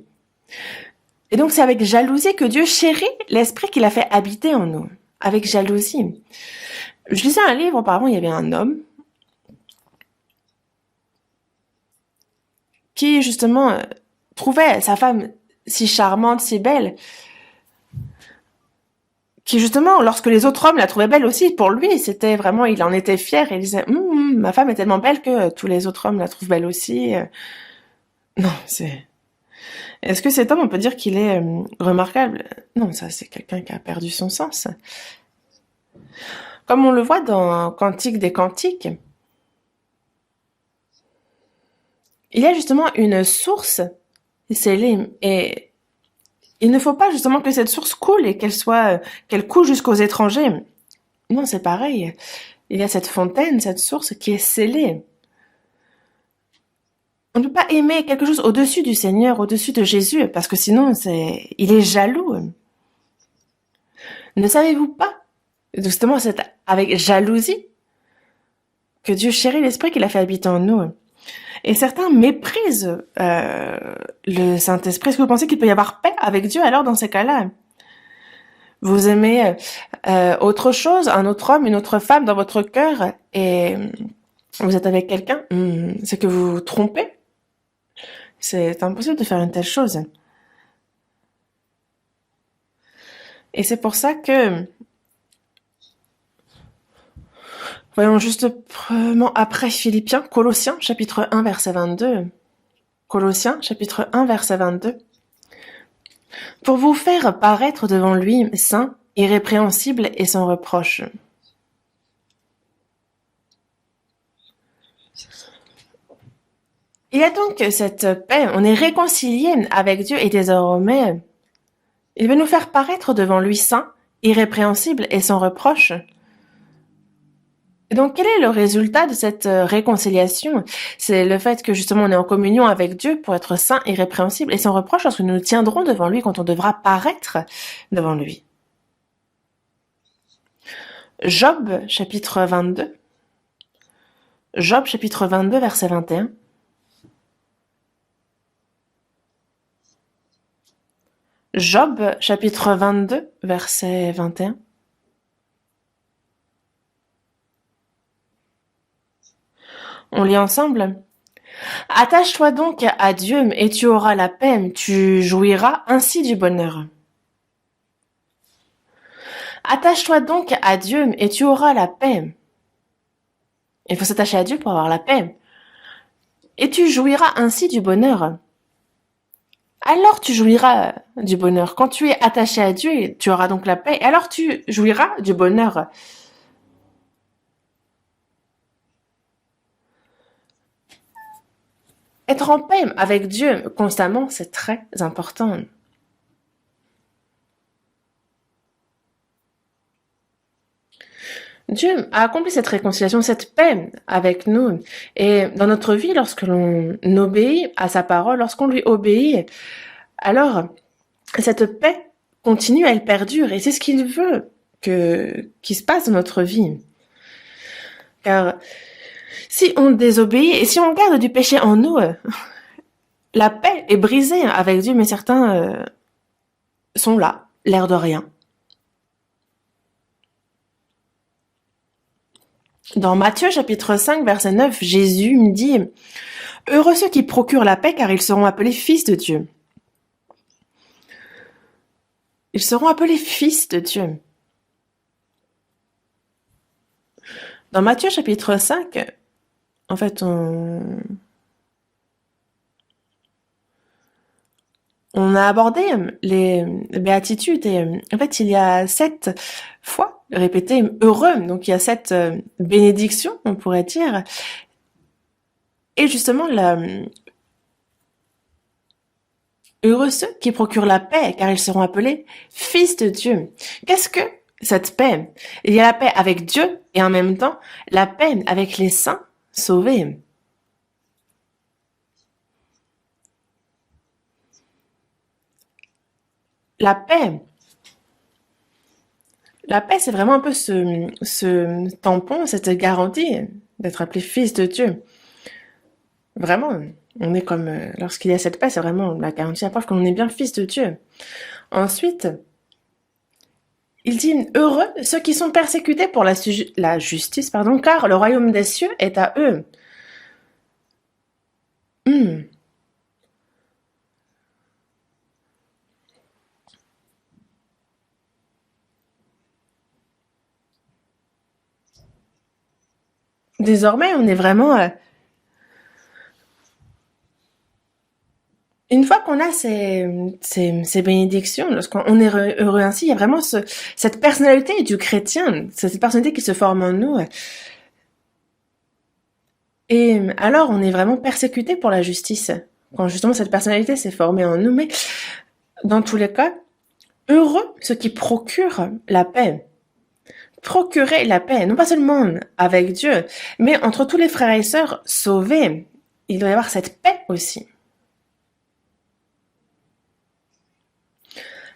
Et donc, c'est avec jalousie que Dieu chérit l'esprit qu'il a fait habiter en nous. Avec jalousie. Je lisais un livre, auparavant, il y avait un homme qui, justement, trouvait sa femme si charmante, si belle, qui, justement, lorsque les autres hommes la trouvaient belle aussi, pour lui, c'était vraiment, il en était fier, et il disait, ma femme est tellement belle que tous les autres hommes la trouvent belle aussi. Non, c'est... Est-ce que cet homme, on peut dire qu'il est remarquable? Non, ça, c'est quelqu'un qui a perdu son sens. Comme on le voit dans Cantique des Cantiques, il y a justement une source scellée et il ne faut pas justement que cette source coule et qu'elle coule jusqu'aux étrangers. Non, c'est pareil. Il y a cette fontaine, cette source qui est scellée. On ne peut pas aimer quelque chose au-dessus du Seigneur, au-dessus de Jésus, parce que sinon, il est jaloux. Ne savez-vous pas, justement, c'est avec jalousie que Dieu chérit l'esprit qu'il a fait habiter en nous. Et certains méprisent le Saint-Esprit. Est-ce que vous pensez qu'il peut y avoir paix avec Dieu alors dans ces cas-là? Vous aimez autre chose, un autre homme, une autre femme dans votre cœur et vous êtes avec quelqu'un, c'est que vous vous trompez. C'est impossible de faire une telle chose. Et c'est pour ça que, voyons juste après Philippiens, Colossiens, chapitre 1, verset 22. Colossiens, chapitre 1, verset 22. Pour vous faire paraître devant lui saint, irrépréhensible et sans reproche. Il y a donc cette paix, on est réconcilié avec Dieu et désormais, il veut nous faire paraître devant lui saint, irrépréhensible et sans reproche. Et donc, quel est le résultat de cette réconciliation? C'est le fait que justement on est en communion avec Dieu pour être saint, irrépréhensible et sans reproche lorsque nous nous tiendrons devant lui quand on devra paraître devant lui. Job, chapitre 22. Job, chapitre 22, verset 21. Job, chapitre 22, verset 21. On lit ensemble. Attache-toi donc à Dieu et tu auras la paix, tu jouiras ainsi du bonheur. Attache-toi donc à Dieu et tu auras la paix. Il faut s'attacher à Dieu pour avoir la paix. Et tu jouiras ainsi du bonheur. Alors tu jouiras du bonheur. Quand tu es attaché à Dieu, tu auras donc la paix. Et alors tu jouiras du bonheur. Être en paix avec Dieu constamment, c'est très important. Dieu a accompli cette réconciliation, cette paix avec nous. Et dans notre vie, lorsque l'on obéit à sa parole, lorsqu'on lui obéit, alors cette paix continue, elle perdure. Et c'est ce qu'il veut qu'il se passe dans notre vie. Car si on désobéit et si on garde du péché en nous, la paix est brisée avec Dieu, mais certains sont là, l'air de rien. Dans Matthieu chapitre 5, verset 9, Jésus me dit « Heureux ceux qui procurent la paix, car ils seront appelés fils de Dieu. » Ils seront appelés fils de Dieu. Dans Matthieu chapitre 5, en fait, on a abordé les béatitudes et en fait, il y a 7 fois répété heureux. Donc, il y a 7 bénédictions, on pourrait dire. Et justement, heureux ceux qui procurent la paix, car ils seront appelés fils de Dieu. Qu'est-ce que cette paix? Il y a la paix avec Dieu et en même temps la paix avec les saints sauvés. La paix, c'est vraiment un peu ce tampon, cette garantie d'être appelé fils de Dieu. Vraiment, on est comme, lorsqu'il y a cette paix, c'est vraiment la garantie, la preuve qu'on est bien fils de Dieu. Ensuite, il dit heureux ceux qui sont persécutés pour la justice, pardon, car le royaume des cieux est à eux. Hmm. Désormais, on est vraiment Une fois qu'on a ces bénédictions, lorsqu'on est heureux ainsi, il y a vraiment cette personnalité du chrétien, cette personnalité qui se forme en nous. Et alors, on est vraiment persécuté pour la justice, quand justement cette personnalité s'est formée en nous. Mais dans tous les cas, heureux ceux qui procurent la paix. Procurer la paix, non pas seulement avec Dieu, mais entre tous les frères et sœurs sauvés. Il doit y avoir cette paix aussi.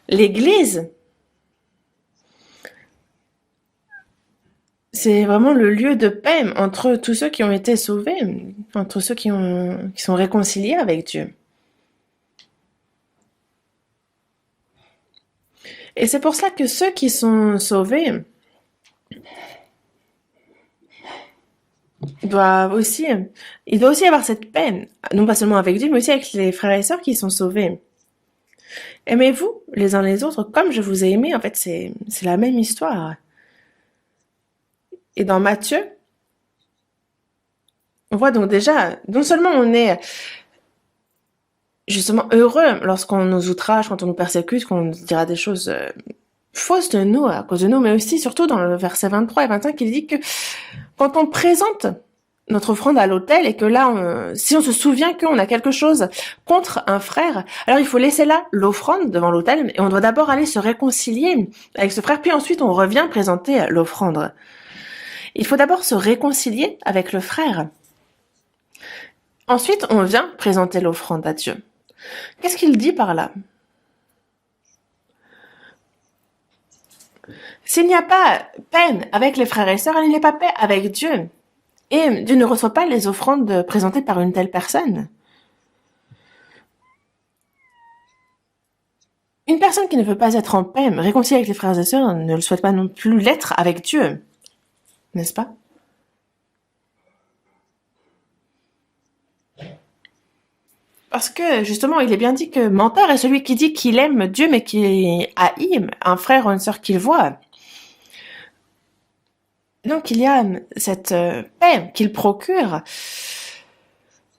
L'Église, c'est vraiment le lieu de paix entre tous ceux qui ont été sauvés, entre ceux qui sont réconciliés avec Dieu. Et c'est pour ça que ceux qui sont sauvés doivent aussi, il doit aussi avoir cette paix, non pas seulement avec Dieu, mais aussi avec les frères et sœurs qui sont sauvés. Aimez-vous les uns les autres comme je vous ai aimé. En fait, c'est la même histoire. Et dans Matthieu, on voit donc déjà, non seulement on est justement heureux lorsqu'on nous outrage, quand on nous persécute, qu'on nous dira des choses fausses de nous, à cause de nous, mais aussi, surtout dans le verset 23 et 25, il dit que quand on présente notre offrande à l'autel et que là, si on se souvient qu'on a quelque chose contre un frère, alors il faut laisser là l'offrande devant l'autel et on doit d'abord aller se réconcilier avec ce frère, puis ensuite on revient présenter l'offrande. Il faut d'abord se réconcilier avec le frère. Ensuite, on vient présenter l'offrande à Dieu. Qu'est-ce qu'il dit par là? S'il n'y a pas peine avec les frères et sœurs, il n'y a pas paix avec Dieu. Et Dieu ne reçoit pas les offrandes présentées par une telle personne. Une personne qui ne veut pas être en paix, réconciliée avec les frères et sœurs, ne le souhaite pas non plus l'être avec Dieu. N'est-ce pas? Parce que, justement, il est bien dit que menteur est celui qui dit qu'il aime Dieu, mais qui haït un frère ou une sœur qu'il voit. Donc, il y a cette paix qu'il procure.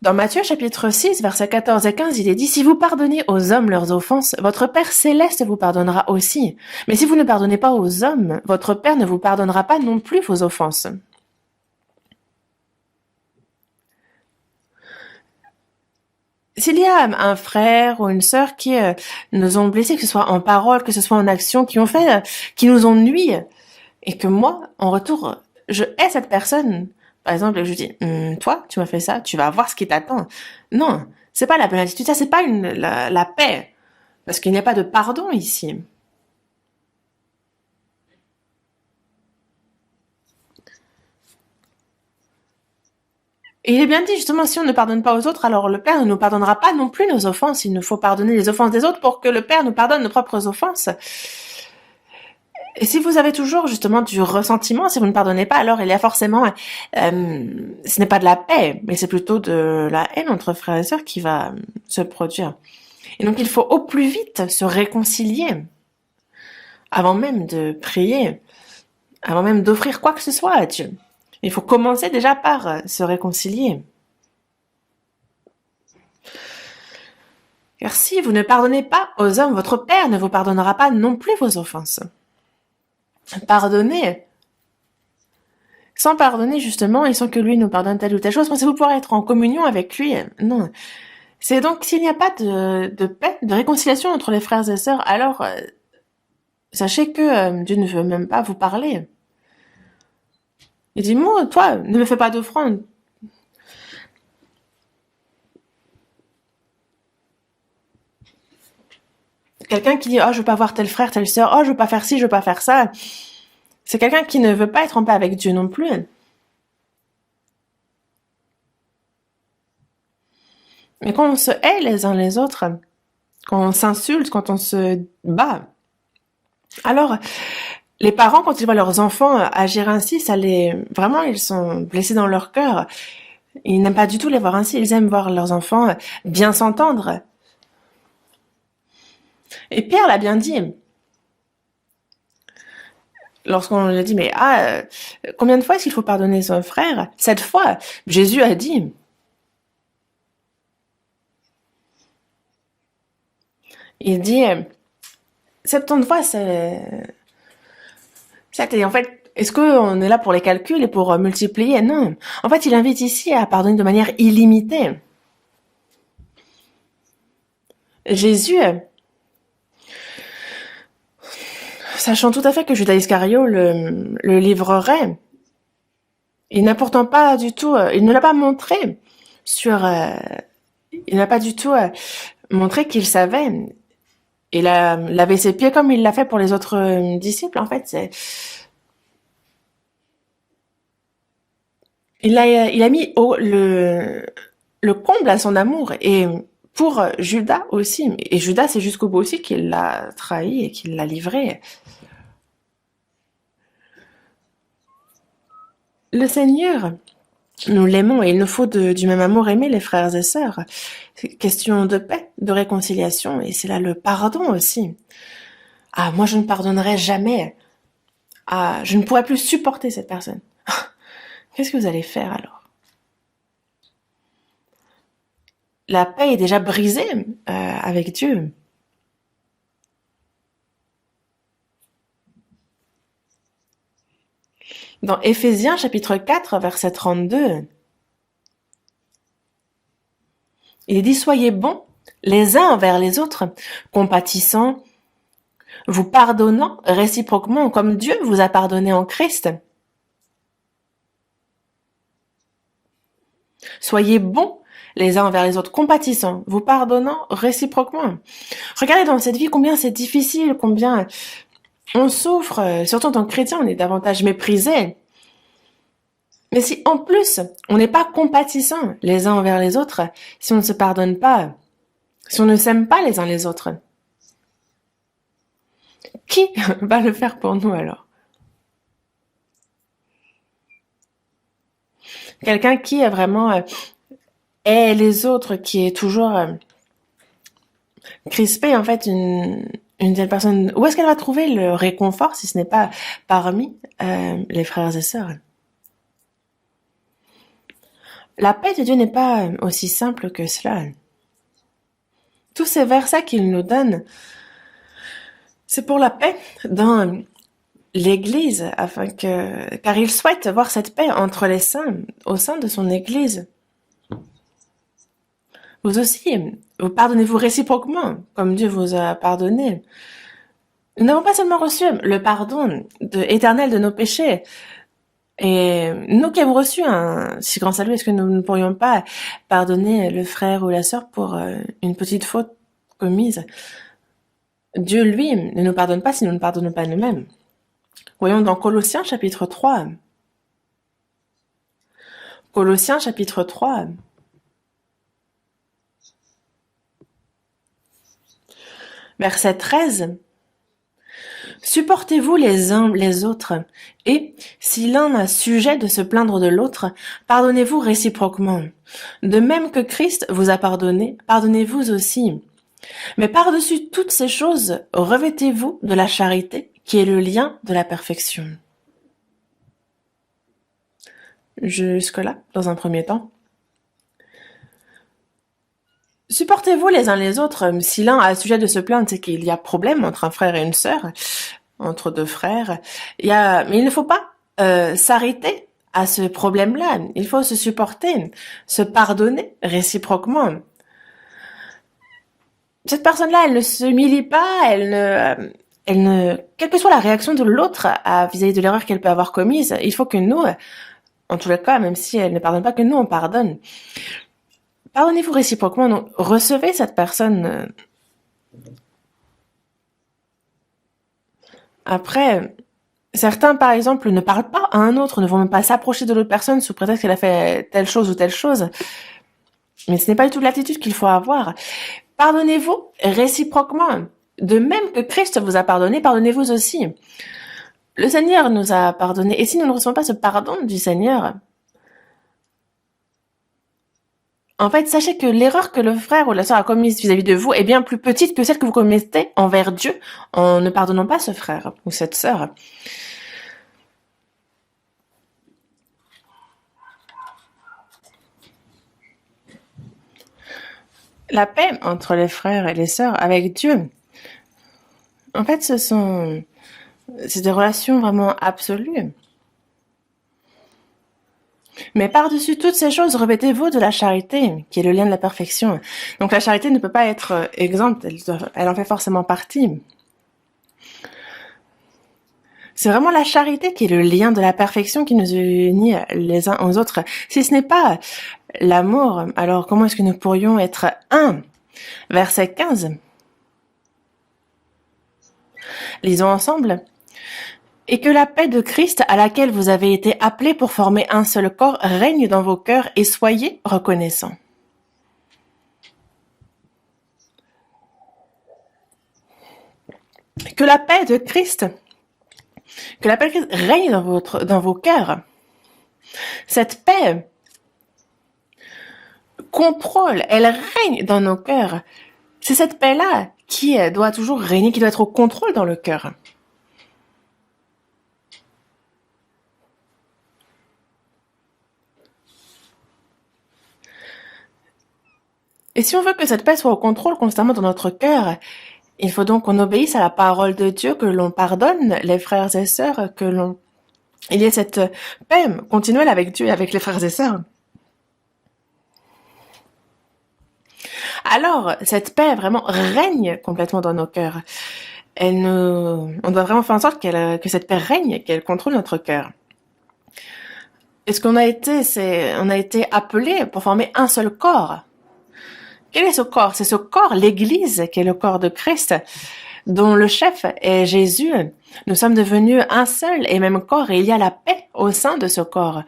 Dans Matthieu chapitre 6, versets 14 et 15, il est dit « Si vous pardonnez aux hommes leurs offenses, votre Père céleste vous pardonnera aussi. Mais si vous ne pardonnez pas aux hommes, votre Père ne vous pardonnera pas non plus vos offenses. » S'il y a un frère ou une sœur qui nous ont blessés, que ce soit en parole, que ce soit en action, qui nous ont nui, et que moi, en retour, je hais cette personne, par exemple, je dis, toi, tu m'as fait ça, tu vas voir ce qui t'attend. Non, c'est pas la bonne attitude, ça c'est pas la paix, parce qu'il n'y a pas de pardon ici. Et il est bien dit, justement, si on ne pardonne pas aux autres, alors le Père ne nous pardonnera pas non plus nos offenses. Il nous faut pardonner les offenses des autres pour que le Père nous pardonne nos propres offenses. Et si vous avez toujours justement du ressentiment, si vous ne pardonnez pas, alors il y a forcément, ce n'est pas de la paix, mais c'est plutôt de la haine entre frères et sœurs qui va se produire. Et donc il faut au plus vite se réconcilier, avant même de prier, avant même d'offrir quoi que ce soit à Dieu. Il faut commencer déjà par se réconcilier. Car si vous ne pardonnez pas aux hommes, votre Père ne vous pardonnera pas non plus vos offenses. Pardonner. Sans pardonner, justement, et sans que lui nous pardonne telle ou telle chose, pensez-vous pouvoir être en communion avec lui? Non. C'est donc, s'il n'y a pas de paix, de réconciliation entre les frères et sœurs, alors sachez que Dieu ne veut même pas vous parler. Il dit, moi, toi, ne me fais pas d'offrande. Quelqu'un qui dit, oh, je veux pas voir tel frère, telle sœur, oh, je veux pas faire ci, je veux pas faire ça. C'est quelqu'un qui ne veut pas être en paix avec Dieu non plus. Mais quand on se hait les uns les autres, quand on s'insulte, quand on se bat, alors les parents, quand ils voient leurs enfants agir ainsi, vraiment, ils sont blessés dans leur cœur. Ils n'aiment pas du tout les voir ainsi. Ils aiment voir leurs enfants bien s'entendre. Et Pierre l'a bien dit. Lorsqu'on lui a dit, mais combien de fois est-ce qu'il faut pardonner son frère? 7 fois. Jésus a dit, Il dit 70 fois, en fait, est-ce qu'on est là pour les calculs et pour multiplier? Non. En fait, il invite ici à pardonner de manière illimitée. Jésus, sachant tout à fait que Judas Iscario le livrerait, il n'a pourtant pas du tout, il ne l'a pas montré il n'a pas du tout montré qu'il savait. Il a lavé ses pieds comme il l'a fait pour les autres disciples. En fait, il a mis le comble à son amour et pour Judas aussi. Et Judas, c'est jusqu'au bout aussi qu'il l'a trahi et qu'il l'a livré. Le Seigneur, nous l'aimons et il nous faut du même amour aimer les frères et sœurs. C'est question de paix, de réconciliation et c'est là le pardon aussi. Ah, moi je ne pardonnerai jamais. Ah, je ne pourrai plus supporter cette personne. Qu'est-ce que vous allez faire alors? La paix est déjà brisée avec Dieu. Dans Éphésiens chapitre 4, verset 32, il est dit « Soyez bons les uns envers les autres, compatissants, vous pardonnant réciproquement comme Dieu vous a pardonné en Christ. Soyez bons les uns envers les autres, compatissants, vous pardonnant réciproquement. » Regardez dans cette vie combien c'est difficile, combien on souffre, surtout en tant que chrétien, on est davantage méprisé. Mais si en plus on n'est pas compatissants les uns envers les autres, si on ne se pardonne pas, si on ne s'aime pas les uns les autres, qui va le faire pour nous alors? Quelqu'un qui est vraiment hait les autres, qui est toujours crispé, en fait, une telle personne, où est-ce qu'elle va trouver le réconfort si ce n'est pas parmi les frères et sœurs? La paix de Dieu n'est pas aussi simple que cela. Tous ces versets qu'il nous donne, c'est pour la paix dans l'Église, car il souhaite voir cette paix entre les saints, au sein de son Église. Vous aussi, vous pardonnez-vous réciproquement, comme Dieu vous a pardonné. Nous n'avons pas seulement reçu le pardon éternel de nos péchés, et nous qui avons reçu un si grand salut, est-ce que nous ne pourrions pas pardonner le frère ou la sœur pour une petite faute commise? Dieu, lui, ne nous pardonne pas si nous ne pardonnons pas nous-mêmes. Voyons dans Colossiens chapitre 3. Colossiens chapitre 3. Verset 13. Supportez-vous les uns les autres, et, si l'un a sujet de se plaindre de l'autre, pardonnez-vous réciproquement. De même que Christ vous a pardonné, pardonnez-vous aussi. Mais par-dessus toutes ces choses, revêtez-vous de la charité, qui est le lien de la perfection. Jusque-là, dans un premier temps. Supportez-vous les uns les autres. Si l'un a sujet de se plaindre, c'est qu'il y a problème entre un frère et une sœur, entre deux frères. Mais il ne faut pas s'arrêter à ce problème-là. Il faut se supporter, se pardonner réciproquement. Cette personne-là, elle ne s'humilie pas, quelle que soit la réaction de l'autre vis-à-vis de l'erreur qu'elle peut avoir commise, il faut que nous, en tous les cas, même si elle ne pardonne pas, que nous on pardonne. Pardonnez-vous réciproquement, donc recevez cette personne. Après, certains, par exemple, ne parlent pas à un autre, ne vont même pas s'approcher de l'autre personne sous prétexte qu'elle a fait telle chose ou telle chose. Mais ce n'est pas du tout l'attitude qu'il faut avoir. Pardonnez-vous réciproquement. De même que Christ vous a pardonné, pardonnez-vous aussi. Le Seigneur nous a pardonné. Et si nous ne recevons pas ce pardon du Seigneur, en fait, sachez que l'erreur que le frère ou la sœur a commise vis-à-vis de vous est bien plus petite que celle que vous commettez envers Dieu en ne pardonnant pas ce frère ou cette sœur. La paix entre les frères et les sœurs avec Dieu. En fait, c'est des relations vraiment absolues. Mais par-dessus toutes ces choses, revêtez-vous de la charité, qui est le lien de la perfection. Donc la charité ne peut pas être exempte, elle en fait forcément partie. C'est vraiment la charité qui est le lien de la perfection qui nous unit les uns aux autres. Si ce n'est pas l'amour, alors comment est-ce que nous pourrions être un? Verset 15. Lisons ensemble. Et que la paix de Christ à laquelle vous avez été appelés pour former un seul corps règne dans vos cœurs et soyez reconnaissants. Que la paix de Christ règne dans vos cœurs. Cette paix contrôle, elle règne dans nos cœurs. C'est cette paix-là qui doit toujours régner, qui doit être au contrôle dans le cœur. Et si on veut que cette paix soit au contrôle constamment dans notre cœur, il faut donc qu'on obéisse à la parole de Dieu, que l'on pardonne les frères et sœurs, il y ait cette paix continuelle avec Dieu et avec les frères et sœurs. Alors, cette paix vraiment règne complètement dans nos cœurs. On doit vraiment faire en sorte que cette paix règne, qu'elle contrôle notre cœur. Et ce qu'on a été, on a été appelés pour former un seul corps. Quel est ce corps? C'est ce corps, l'Église, qui est le corps de Christ, dont le chef est Jésus. Nous sommes devenus un seul et même corps, et il y a la paix au sein de ce corps,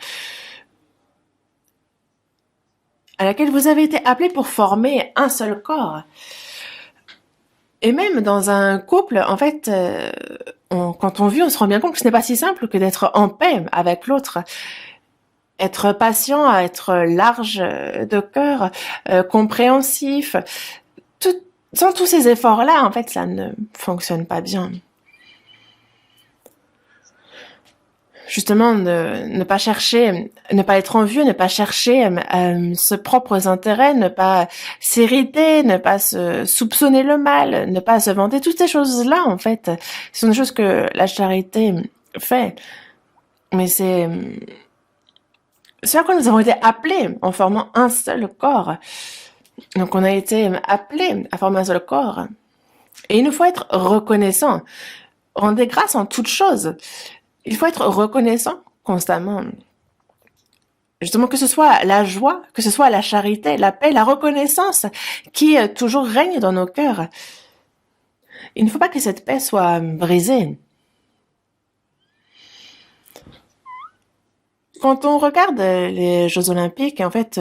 à laquelle vous avez été appelés pour former un seul corps. Et même dans un couple, en fait, quand on vit, on se rend bien compte que ce n'est pas si simple que d'être en paix avec l'autre. Être patient, être large de cœur, compréhensif. Sans tous ces efforts-là, en fait, ça ne fonctionne pas bien. Justement, ne pas chercher, ne pas être envieux, ne pas chercher ses propres intérêts, ne pas s'irriter, ne pas se soupçonner le mal, ne pas se vanter. Toutes ces choses-là, en fait, ce sont des choses que la charité fait. Mais c'est à quoi nous avons été appelés en formant un seul corps. Donc on a été appelés à former un seul corps. Et il nous faut être reconnaissant. Rendez grâce en toutes choses. Il faut être reconnaissant constamment. Justement, que ce soit la joie, que ce soit la charité, la paix, la reconnaissance qui toujours règne dans nos cœurs. Il ne faut pas que cette paix soit brisée. Quand on regarde les Jeux Olympiques, en fait,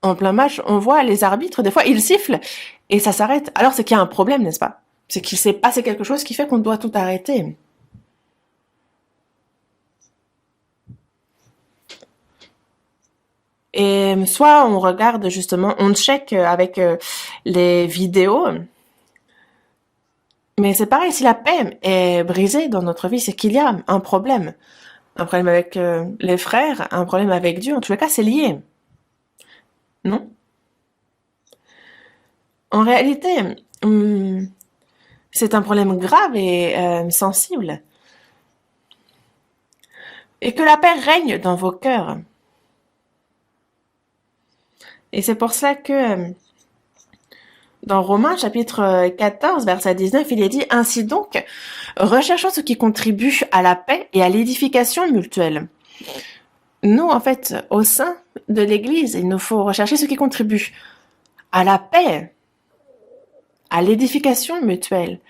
en plein match, on voit les arbitres, des fois, ils sifflent et ça s'arrête. Alors, c'est qu'il y a un problème, n'est-ce pas? C'est qu'il s'est passé quelque chose qui fait qu'on doit tout arrêter. Et soit on regarde justement, on check avec les vidéos. Mais c'est pareil, si la paix est brisée dans notre vie, c'est qu'il y a un problème. Un problème avec les frères, un problème avec Dieu. En tous les cas, c'est lié. Non? En réalité, c'est un problème grave et sensible. Et que la paix règne dans vos cœurs. Et c'est pour ça que dans Romains chapitre 14, verset 19, il est dit « Ainsi donc, recherchons ce qui contribue à la paix et à l'édification mutuelle. » Nous, en fait, au sein de l'Église, il nous faut rechercher ce qui contribue à la paix, à l'édification mutuelle.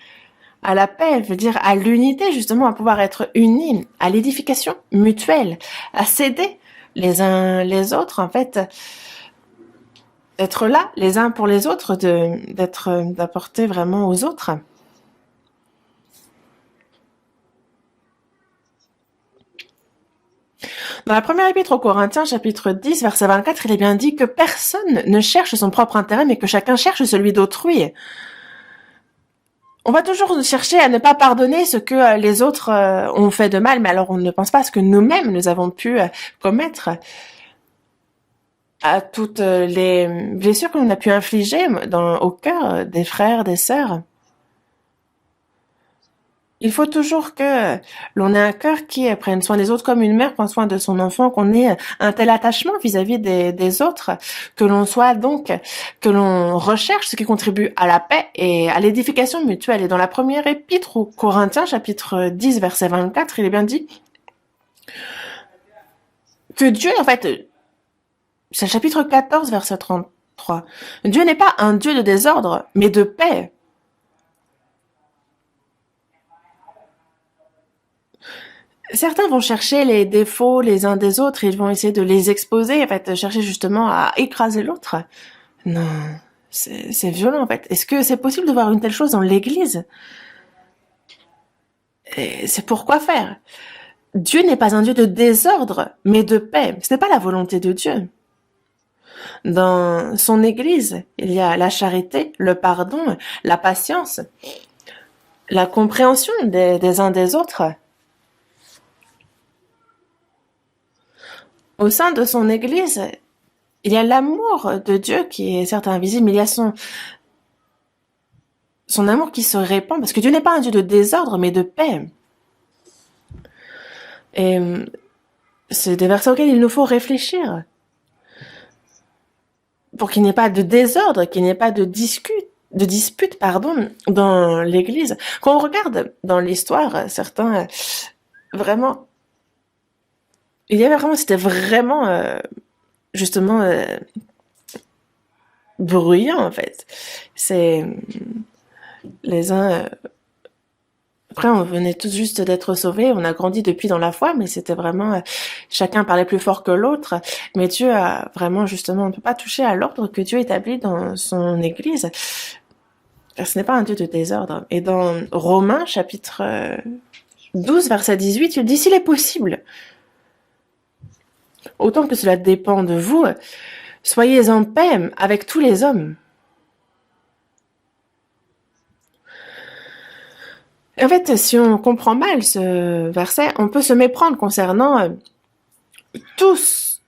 À la paix, veut dire à l'unité, justement, à pouvoir être unis, à l'édification mutuelle, à s'aider les uns les autres, en fait, d'être là les uns pour les autres, d'apporter vraiment aux autres. Dans la première épître aux Corinthiens, chapitre 10, verset 24, il est bien dit que personne ne cherche son propre intérêt, mais que chacun cherche celui d'autrui. On va toujours chercher à ne pas pardonner ce que les autres ont fait de mal, mais alors on ne pense pas à ce que nous-mêmes nous avons pu commettre. à toutes les blessures que l'on a pu infliger au cœur des frères, des sœurs. Il faut toujours que l'on ait un cœur qui prenne soin des autres comme une mère prend soin de son enfant, qu'on ait un tel attachement vis-à-vis des autres, que l'on soit donc, que l'on recherche ce qui contribue à la paix et à l'édification mutuelle. Et dans la première épître aux Corinthiens, chapitre 10, verset 24, il est bien dit que Dieu, en fait, c'est le chapitre 14, verset 33, Dieu n'est pas un Dieu de désordre, mais de paix. Certains vont chercher les défauts les uns des autres, ils vont essayer de les exposer, en fait, chercher justement à écraser l'autre. Non, c'est violent, en fait. Est-ce que c'est possible de voir une telle chose dans l'Église? Et c'est pourquoi faire. Dieu n'est pas un Dieu de désordre, mais de paix. Ce n'est pas la volonté de Dieu. Dans son Église, il y a la charité, le pardon, la patience, la compréhension des uns des autres. Au sein de son Église, il y a l'amour de Dieu qui est certes invisible, mais il y a son amour qui se répand, parce que Dieu n'est pas un Dieu de désordre, mais de paix. Et c'est des versets auxquels il nous faut réfléchir. Pour qu'il n'y ait pas de désordre, qu'il n'y ait pas de dispute, dans l'Église. Quand on regarde dans l'histoire, certains, vraiment, c'était vraiment, justement, bruyant, en fait. C'est, les uns, après, on venait tous juste d'être sauvés, on a grandi depuis dans la foi, mais c'était vraiment, chacun parlait plus fort que l'autre. Mais Dieu a vraiment, justement, on ne peut pas toucher à l'ordre que Dieu établit dans son Église. Ce n'est pas un Dieu de désordre. Et dans Romains, chapitre 12, verset 18, il dit, s'il est possible, autant que cela dépend de vous, soyez en paix avec tous les hommes. En fait, si on comprend mal ce verset, on peut se méprendre concernant tous.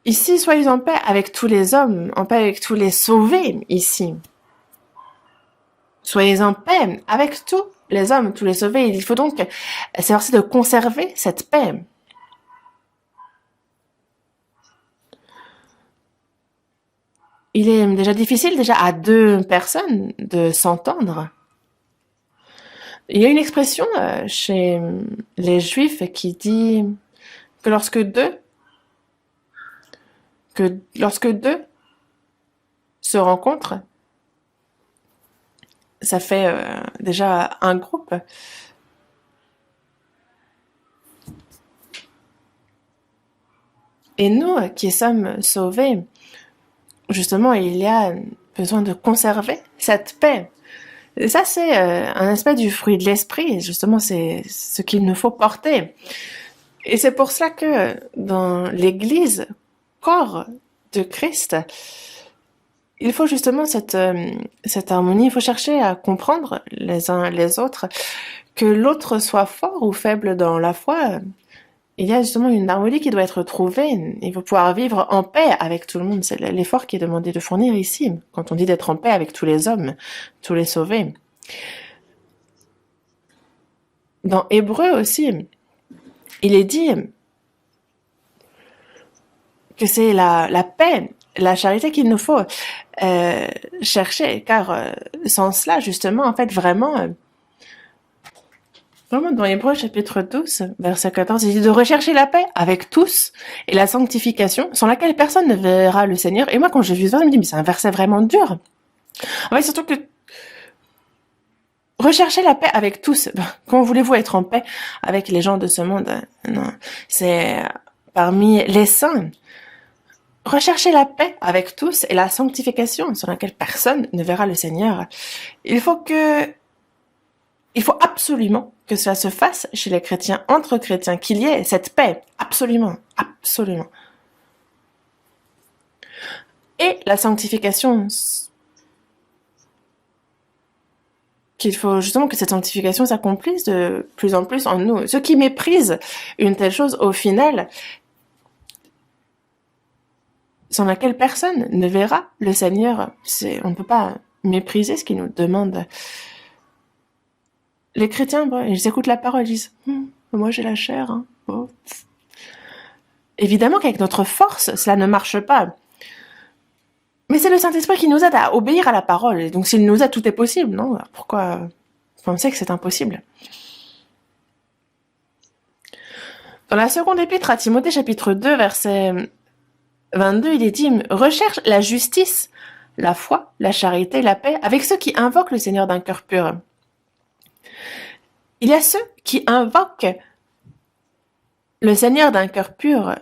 Ici, soyez en paix avec tous les hommes, en paix avec tous les sauvés, ici. Soyez en paix avec tous les hommes, tous les sauvés. Il faut donc s'efforcer de conserver cette paix. Il est déjà difficile, à deux personnes de s'entendre. Il y a une expression chez les Juifs qui dit que lorsque deux se rencontrent, ça fait déjà un groupe. Et nous qui sommes sauvés, justement, il y a besoin de conserver cette paix. Et ça, c'est un aspect du fruit de l'esprit. Justement, c'est ce qu'il nous faut porter. Et c'est pour cela que dans l'Église, corps de Christ, il faut justement cette harmonie. Il faut chercher à comprendre les uns les autres, que l'autre soit fort ou faible dans la foi. Il y a justement une harmonie qui doit être trouvée. Il faut pouvoir vivre en paix avec tout le monde. C'est l'effort qui est demandé de fournir ici, quand on dit d'être en paix avec tous les hommes, tous les sauvés. Dans Hébreu aussi, il est dit que c'est la paix, la charité qu'il nous faut chercher, car sans cela, justement, en fait, vraiment dans Hébreux chapitre 12, verset 14, il dit de rechercher la paix avec tous et la sanctification, sans laquelle personne ne verra le Seigneur. Et moi, quand j'ai vu ça, je me dis, mais c'est un verset vraiment dur. En fait, surtout que rechercher la paix avec tous, comment voulez-vous être en paix avec les gens de ce monde? Non, c'est parmi les saints. Rechercher la paix avec tous et la sanctification, sans laquelle personne ne verra le Seigneur. Il faut absolument que cela se fasse chez les chrétiens, entre chrétiens, qu'il y ait cette paix. Absolument, absolument. Et la sanctification, qu'il faut justement que cette sanctification s'accomplisse de plus en plus en nous. Ceux qui méprisent une telle chose, au final, sans laquelle personne ne verra le Seigneur. On ne peut pas mépriser ce qu'il nous demande. Les chrétiens, ils écoutent la parole, ils disent moi j'ai la chair. Hein. Oh. Évidemment qu'avec notre force, cela ne marche pas. Mais c'est le Saint-Esprit qui nous aide à obéir à la parole. Et donc s'il nous aide, tout est possible, non? Pourquoi penser que c'est impossible? Dans la seconde épître à Timothée, chapitre 2, verset 22, il est dit « Recherche la justice, la foi, la charité, la paix, avec ceux qui invoquent le Seigneur d'un cœur pur. » Il y a ceux qui invoquent le Seigneur d'un cœur pur.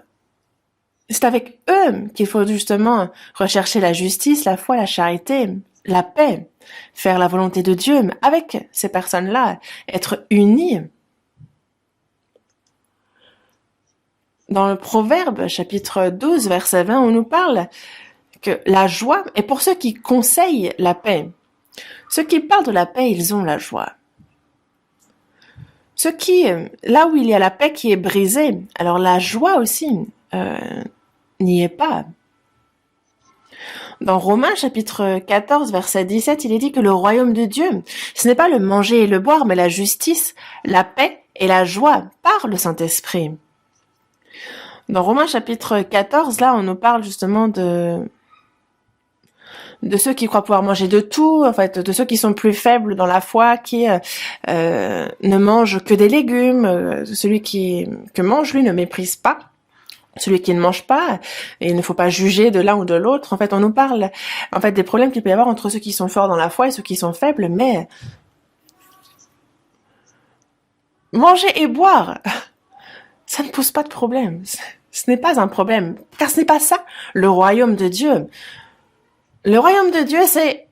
C'est avec eux qu'il faut justement rechercher la justice, la foi, la charité, la paix, faire la volonté de Dieu, mais avec ces personnes-là, être unis. Dans le Proverbe, chapitre 12, verset 20, on nous parle que la joie est pour ceux qui conseillent la paix. Ceux qui parlent de la paix, ils ont la joie. Là où il y a la paix qui est brisée, alors la joie aussi n'y est pas. Dans Romains, chapitre 14, verset 17, il est dit que le royaume de Dieu, ce n'est pas le manger et le boire, mais la justice, la paix et la joie par le Saint-Esprit. Dans Romains chapitre 14, là, on nous parle justement de ceux qui croient pouvoir manger de tout, en fait, de ceux qui sont plus faibles dans la foi, qui ne mangent que des légumes. Celui que mange, lui, ne méprise pas. Celui qui ne mange pas, et il ne faut pas juger de l'un ou de l'autre. En fait, on nous parle des problèmes qu'il peut y avoir entre ceux qui sont forts dans la foi et ceux qui sont faibles, mais manger et boire, ça ne pose pas de problème. Ce n'est pas un problème, car ce n'est pas ça le royaume de Dieu. Le royaume de Dieu, c'est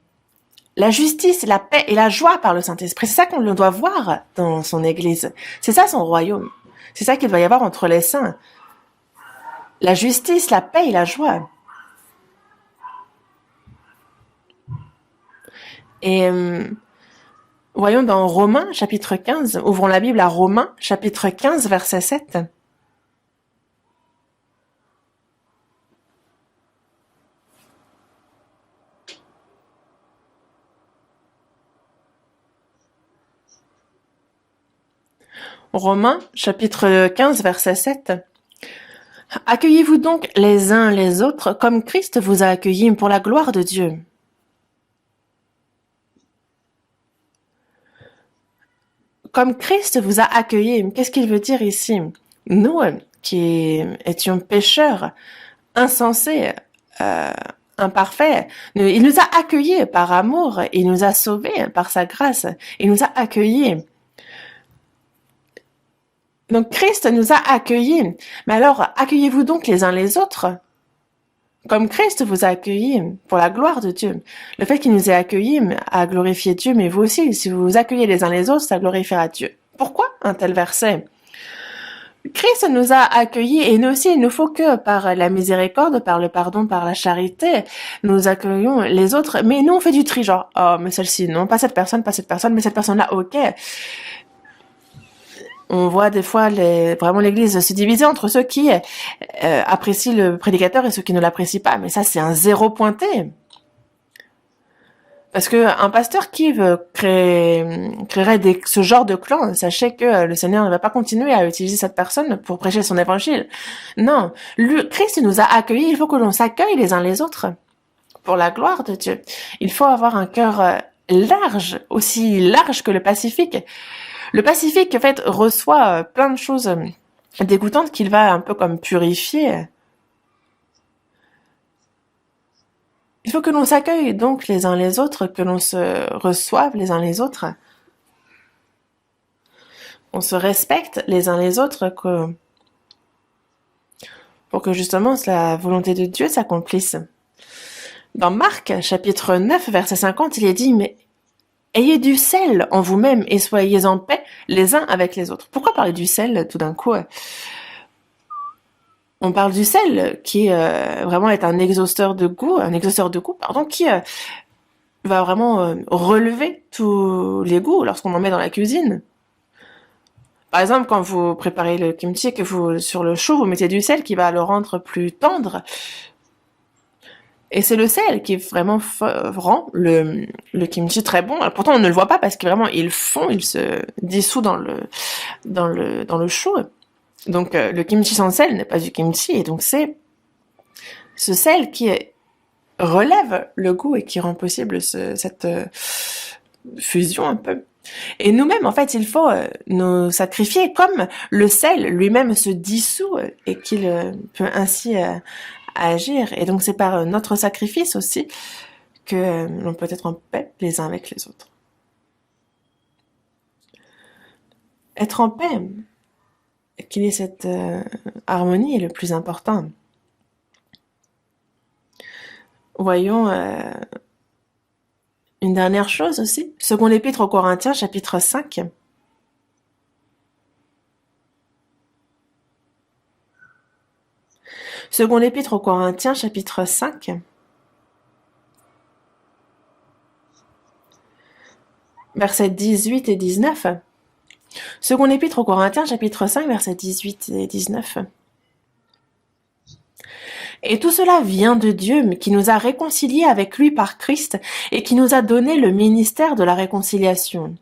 la justice, la paix et la joie par le Saint-Esprit. C'est ça qu'on doit voir dans son Église. C'est ça son royaume. C'est ça qu'il doit y avoir entre les saints. La justice, la paix et la joie. Et voyons dans Romains, chapitre 15, ouvrons la Bible à Romains, chapitre 15, verset 7. Romains, chapitre 15, verset 7. Accueillez-vous donc les uns les autres comme Christ vous a accueillis pour la gloire de Dieu. Comme Christ vous a accueillis, qu'est-ce qu'il veut dire ici? Nous, qui étions pécheurs, insensés, imparfaits, il nous a accueillis par amour, il nous a sauvés par sa grâce, il nous a accueillis. Donc Christ nous a accueillis. Mais alors, accueillez-vous donc les uns les autres, comme Christ vous a accueillis pour la gloire de Dieu. Le fait qu'il nous ait accueillis a glorifié Dieu, mais vous aussi, si vous vous accueillez les uns les autres, ça glorifiera Dieu. Pourquoi un tel verset? Christ nous a accueillis et nous aussi, il nous faut que par la miséricorde, par le pardon, par la charité, nous accueillons les autres. Mais nous, on fait du tri, genre, oh, mais celle-ci, non, pas cette personne, mais cette personne-là, ok. On voit des fois vraiment l'Église se diviser entre ceux qui apprécient le prédicateur et ceux qui ne l'apprécient pas. Mais ça, c'est un zéro pointé. Parce que un pasteur qui créerait ce genre de clan, sachez que le Seigneur ne va pas continuer à utiliser cette personne pour prêcher son évangile. Non, Christ nous a accueillis, il faut que l'on s'accueille les uns les autres pour la gloire de Dieu. Il faut avoir un cœur large, aussi large que le Pacifique. Le Pacifique, en fait, reçoit plein de choses dégoûtantes qu'il va un peu comme purifier. Il faut que l'on s'accueille donc les uns les autres, que l'on se reçoive les uns les autres. On se respecte les uns les autres pour que justement la volonté de Dieu s'accomplisse. Dans Marc, chapitre 9, verset 50, il est dit « Mais ayez du sel en vous-même et soyez en paix les uns avec les autres. » Pourquoi parler du sel tout d'un coup? On parle du sel qui vraiment est un exhausteur de goût, qui va vraiment relever tous les goûts lorsqu'on en met dans la cuisine. Par exemple, quand vous préparez le kimchi et que sur le chaud, vous mettez du sel qui va le rendre plus tendre. Et c'est le sel qui vraiment rend le kimchi très bon. Alors, pourtant, on ne le voit pas parce que vraiment, il fond, il se dissout dans le chaud. Donc, le kimchi sans sel n'est pas du kimchi. Et donc, c'est ce sel qui relève le goût et qui rend possible cette fusion un peu. Et nous-mêmes, en fait, il faut nous sacrifier comme le sel lui-même se dissout et qu'il peut ainsi agir. Et donc, c'est par notre sacrifice aussi que l'on peut être en paix les uns avec les autres. Être en paix, qu'il y ait cette harmonie est le plus important. Voyons une dernière chose aussi. Seconde épître aux Corinthiens, chapitre 5. Seconde épître aux Corinthiens, chapitre 5. Versets 18 et 19. Seconde épître aux Corinthiens, chapitre 5, versets 18 et 19. Et tout cela vient de Dieu, qui nous a réconciliés avec lui par Christ et qui nous a donné le ministère de la réconciliation.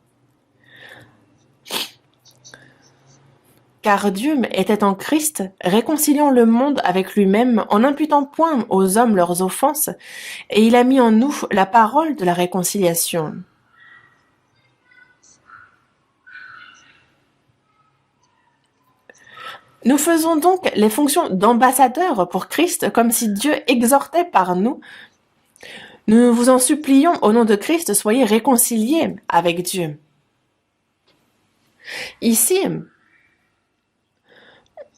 Car Dieu était en Christ, réconciliant le monde avec lui-même en n'imputant point aux hommes leurs offenses, et il a mis en nous la parole de la réconciliation. Nous faisons donc les fonctions d'ambassadeurs pour Christ, comme si Dieu exhortait par nous. Nous vous en supplions, au nom de Christ, soyez réconciliés avec Dieu. Ici,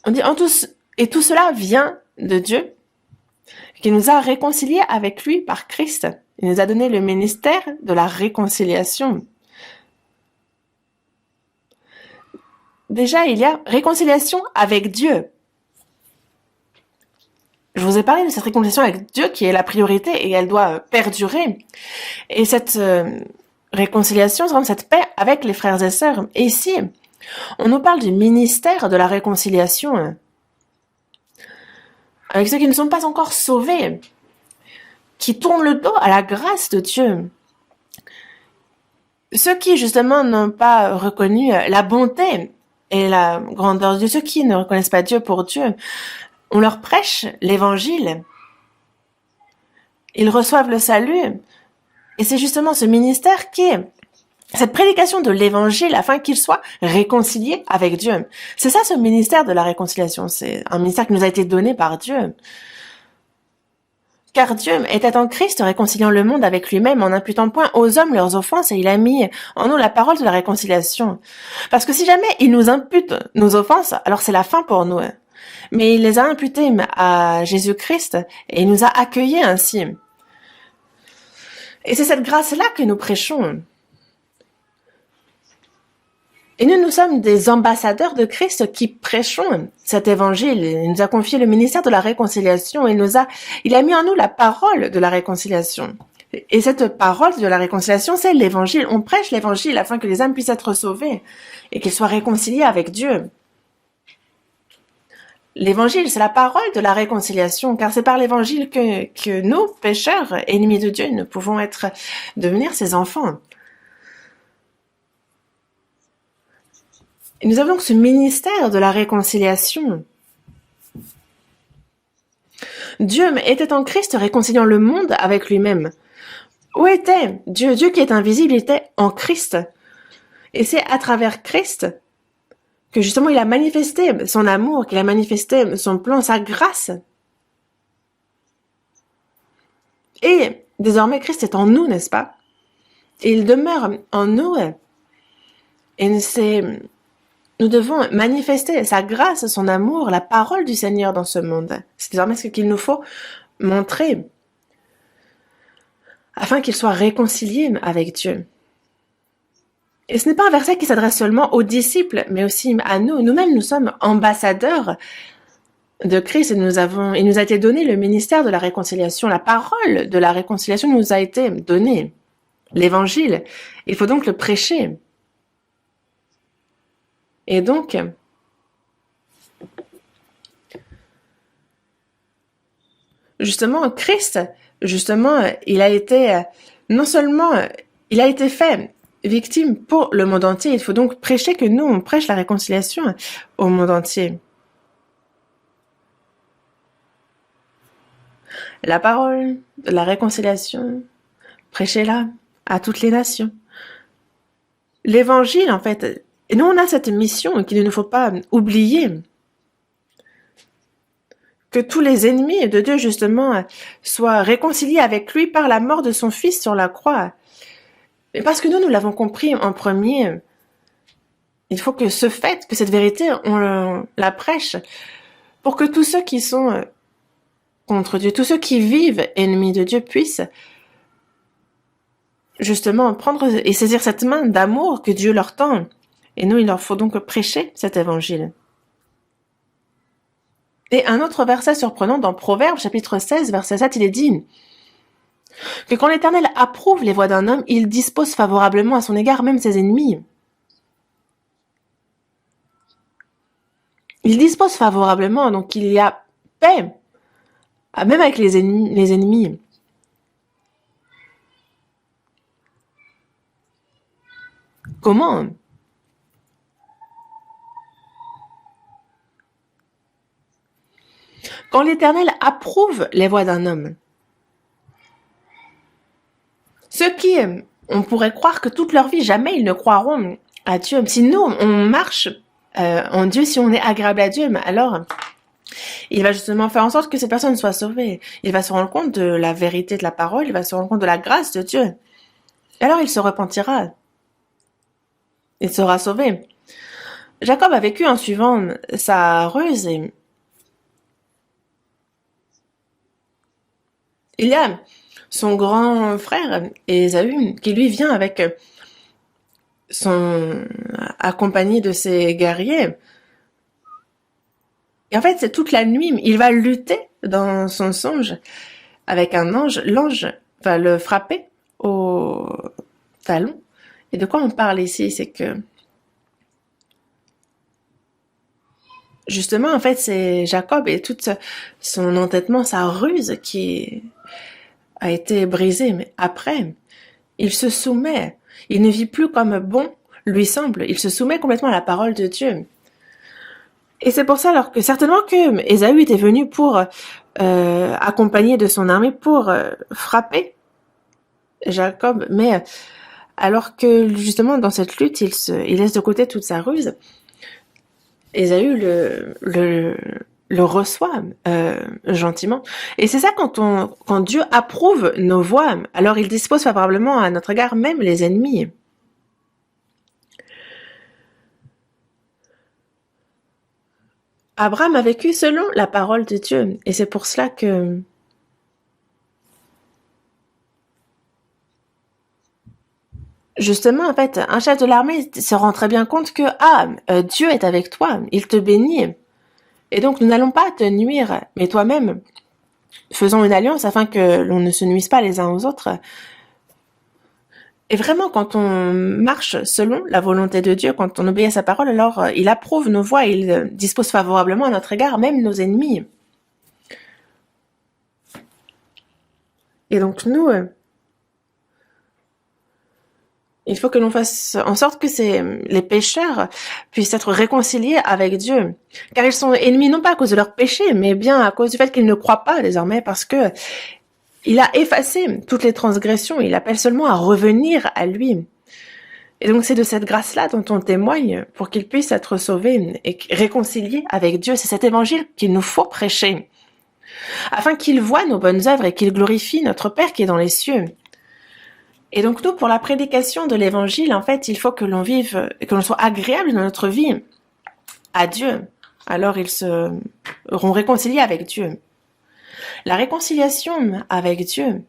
on dit, et tout cela vient de Dieu, qui nous a réconciliés avec lui par Christ. Il nous a donné le ministère de la réconciliation. Déjà, il y a réconciliation avec Dieu. Je vous ai parlé de cette réconciliation avec Dieu qui est la priorité et elle doit perdurer. Et cette réconciliation, c'est vraiment cette paix avec les frères et sœurs. Et ici, on nous parle du ministère de la réconciliation avec ceux qui ne sont pas encore sauvés, qui tournent le dos à la grâce de Dieu. Ceux qui, justement, n'ont pas reconnu la bonté et la grandeur de Dieu, ceux qui ne reconnaissent pas Dieu pour Dieu, on leur prêche l'évangile. Ils reçoivent le salut. Et c'est justement ce ministère qui est cette prédication de l'évangile afin qu'ils soient réconciliés avec Dieu. C'est ça ce ministère de la réconciliation. C'est un ministère qui nous a été donné par Dieu. Car Dieu était en Christ réconciliant le monde avec lui-même en n'imputant point aux hommes leurs offenses et il a mis en nous la parole de la réconciliation. Parce que si jamais il nous impute nos offenses, alors c'est la fin pour nous. Mais il les a imputées à Jésus-Christ et il nous a accueillis ainsi. Et c'est cette grâce-là que nous prêchons. Et nous sommes des ambassadeurs de Christ qui prêchons cet évangile. Il nous a confié le ministère de la réconciliation. Il a mis en nous la parole de la réconciliation. Et cette parole de la réconciliation, c'est l'évangile. On prêche l'évangile afin que les âmes puissent être sauvées et qu'ils soient réconciliés avec Dieu. L'évangile, c'est la parole de la réconciliation, car c'est par l'évangile que nous, pécheurs, ennemis de Dieu, nous pouvons devenir ses enfants. Et nous avons donc ce ministère de la réconciliation. Dieu était en Christ réconciliant le monde avec lui-même. Où était Dieu? Dieu qui est invisible, il était en Christ. Et c'est à travers Christ que justement il a manifesté son amour, qu'il a manifesté son plan, sa grâce. Et désormais Christ est en nous, n'est-ce pas? Et il demeure en nous. Et nous devons manifester sa grâce, son amour, la parole du Seigneur dans ce monde. C'est désormais ce qu'il nous faut montrer afin qu'il soit réconcilié avec Dieu. Et ce n'est pas un verset qui s'adresse seulement aux disciples, mais aussi à nous. Nous-mêmes, nous sommes ambassadeurs de Christ et il nous a été donné le ministère de la réconciliation. La parole de la réconciliation nous a été donnée. L'évangile. Il faut donc le prêcher. Et donc, justement, Christ, justement, il a été, non seulement, il a été fait victime pour le monde entier. Il faut donc prêcher que nous, on prêche la réconciliation au monde entier. La parole de la réconciliation, prêchez-la à toutes les nations. L'évangile, en fait, et nous, on a cette mission qu'il ne faut pas oublier. Que tous les ennemis de Dieu, justement, soient réconciliés avec lui par la mort de son Fils sur la croix. Et parce que nous l'avons compris en premier, il faut que ce fait, que cette vérité, on la prêche pour que tous ceux qui sont contre Dieu, tous ceux qui vivent ennemis de Dieu puissent justement prendre et saisir cette main d'amour que Dieu leur tend. Et nous, il leur faut donc prêcher cet évangile. Et un autre verset surprenant dans Proverbes, chapitre 16, verset 7, il est dit que quand l'Éternel approuve les voies d'un homme, il dispose favorablement à son égard même ses ennemis. Il dispose favorablement, donc il y a paix, même avec les ennemis. Comment? Quand l'Éternel approuve les voies d'un homme, ceux qui, on pourrait croire que toute leur vie, jamais ils ne croiront à Dieu. Si nous, on marche en Dieu, si on est agréable à Dieu, alors il va justement faire en sorte que ces personnes soient sauvées. Il va se rendre compte de la vérité de la parole, il va se rendre compte de la grâce de Dieu. Alors il se repentira. Il sera sauvé. Jacob a vécu en suivant sa ruse et il y a son grand frère Ésaü qui lui vient avec accompagné de ses guerriers. Et en fait, c'est toute la nuit, il va lutter dans son songe avec un ange. L'ange va le frapper au talon. Et de quoi on parle ici, c'est que justement, en fait, c'est Jacob et tout son entêtement, sa ruse qui a été brisée. Mais après, il se soumet. Il ne vit plus comme bon lui semble. Il se soumet complètement à la parole de Dieu. Et c'est pour ça alors que certainement que Ésaü était venu pour accompagner de son armée pour frapper Jacob, mais alors que justement dans cette lutte il laisse de côté toute sa ruse, Ésaü le reçoit gentiment. Et c'est ça quand Dieu approuve nos voies, alors il dispose favorablement à notre égard même les ennemis. Abraham a vécu selon la parole de Dieu. Et c'est pour cela que justement, en fait, un chef de l'armée se rend très bien compte que Dieu est avec toi, il te bénit. Et donc, nous n'allons pas te nuire, mais toi-même, faisons une alliance afin que l'on ne se nuise pas les uns aux autres. Et vraiment, quand on marche selon la volonté de Dieu, quand on obéit à sa parole, alors il approuve nos voies, il dispose favorablement à notre égard, même nos ennemis. Et donc nous, il faut que l'on fasse en sorte que les pécheurs puissent être réconciliés avec Dieu. Car ils sont ennemis non pas à cause de leurs péchés, mais bien à cause du fait qu'ils ne croient pas désormais, parce que il a effacé toutes les transgressions, il appelle seulement à revenir à lui. Et donc c'est de cette grâce-là dont on témoigne pour qu'ils puissent être sauvés et réconciliés avec Dieu. C'est cet évangile qu'il nous faut prêcher, afin qu'il voie nos bonnes œuvres et qu'il glorifie notre Père qui est dans les cieux. Et donc nous, pour la prédication de l'évangile, en fait, il faut que l'on vive, que l'on soit agréable dans notre vie à Dieu. Alors ils seront réconciliés avec Dieu. La réconciliation avec Dieu,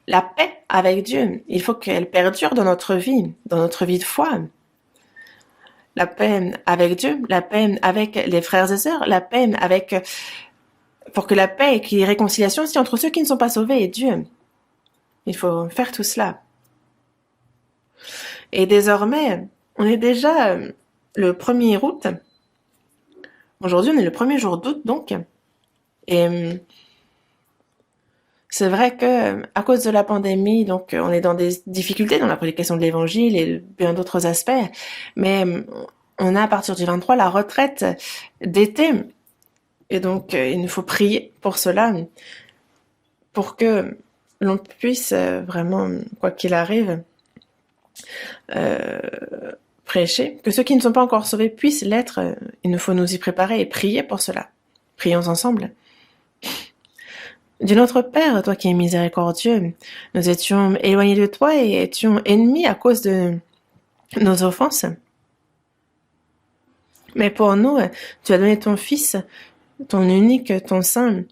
la paix avec Dieu, il faut qu'elle perdure dans notre vie de foi. La paix avec Dieu, la paix avec les frères et sœurs, la paix pour que la paix et qu'il y ait réconciliation aussi entre ceux qui ne sont pas sauvés et Dieu. Il faut faire tout cela. Et désormais, on est déjà le 1er août. Aujourd'hui, on est le 1er jour d'août, donc. Et C'est vrai que à cause de la pandémie, donc on est dans des difficultés dans la prédication de l'Évangile et bien d'autres aspects, mais on a à partir du 23 la retraite d'été, et donc il nous faut prier pour cela, pour que l'on puisse vraiment, quoi qu'il arrive, euh, prêcher, que ceux qui ne sont pas encore sauvés puissent l'être. Il nous faut nous y préparer et prier pour cela. Prions ensemble. Dieu notre Père, toi qui es miséricordieux, nous étions éloignés de toi et étions ennemis à cause de nos offenses. Mais pour nous, tu as donné ton Fils, ton unique, ton Saint,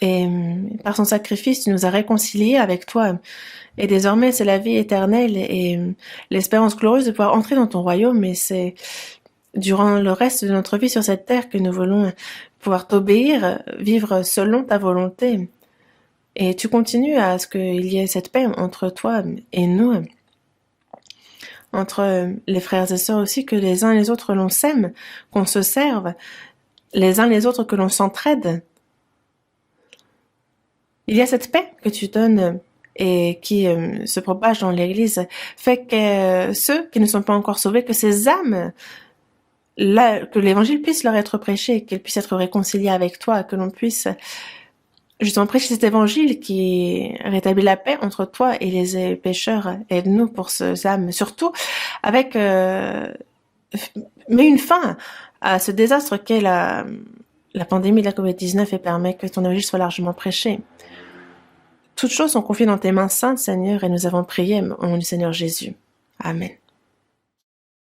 et par son sacrifice, tu nous as réconciliés avec toi. Et désormais, c'est la vie éternelle et l'espérance glorieuse de pouvoir entrer dans ton royaume. Et c'est durant le reste de notre vie sur cette terre que nous voulons pouvoir t'obéir, vivre selon ta volonté. Et tu continues à ce qu'il y ait cette paix entre toi et nous, entre les frères et sœurs aussi, que les uns et les autres l'on s'aime, qu'on se serve, les uns les autres que l'on s'entraide. Il y a cette paix que tu donnes et qui se propage dans l'Église, fait que ceux qui ne sont pas encore sauvés, que ces âmes, là, que l'Évangile puisse leur être prêché, qu'elles puissent être réconciliées avec toi, que l'on puisse justement prêcher cet Évangile qui rétablit la paix entre toi et les pécheurs. Aide-nous pour ces âmes, surtout avec mais une fin à ce désastre qu'est la pandémie de la COVID-19 et permet que ton Évangile soit largement prêché. Toutes choses sont confiées dans tes mains saintes, Seigneur, et nous avons prié au nom du Seigneur Jésus. Amen.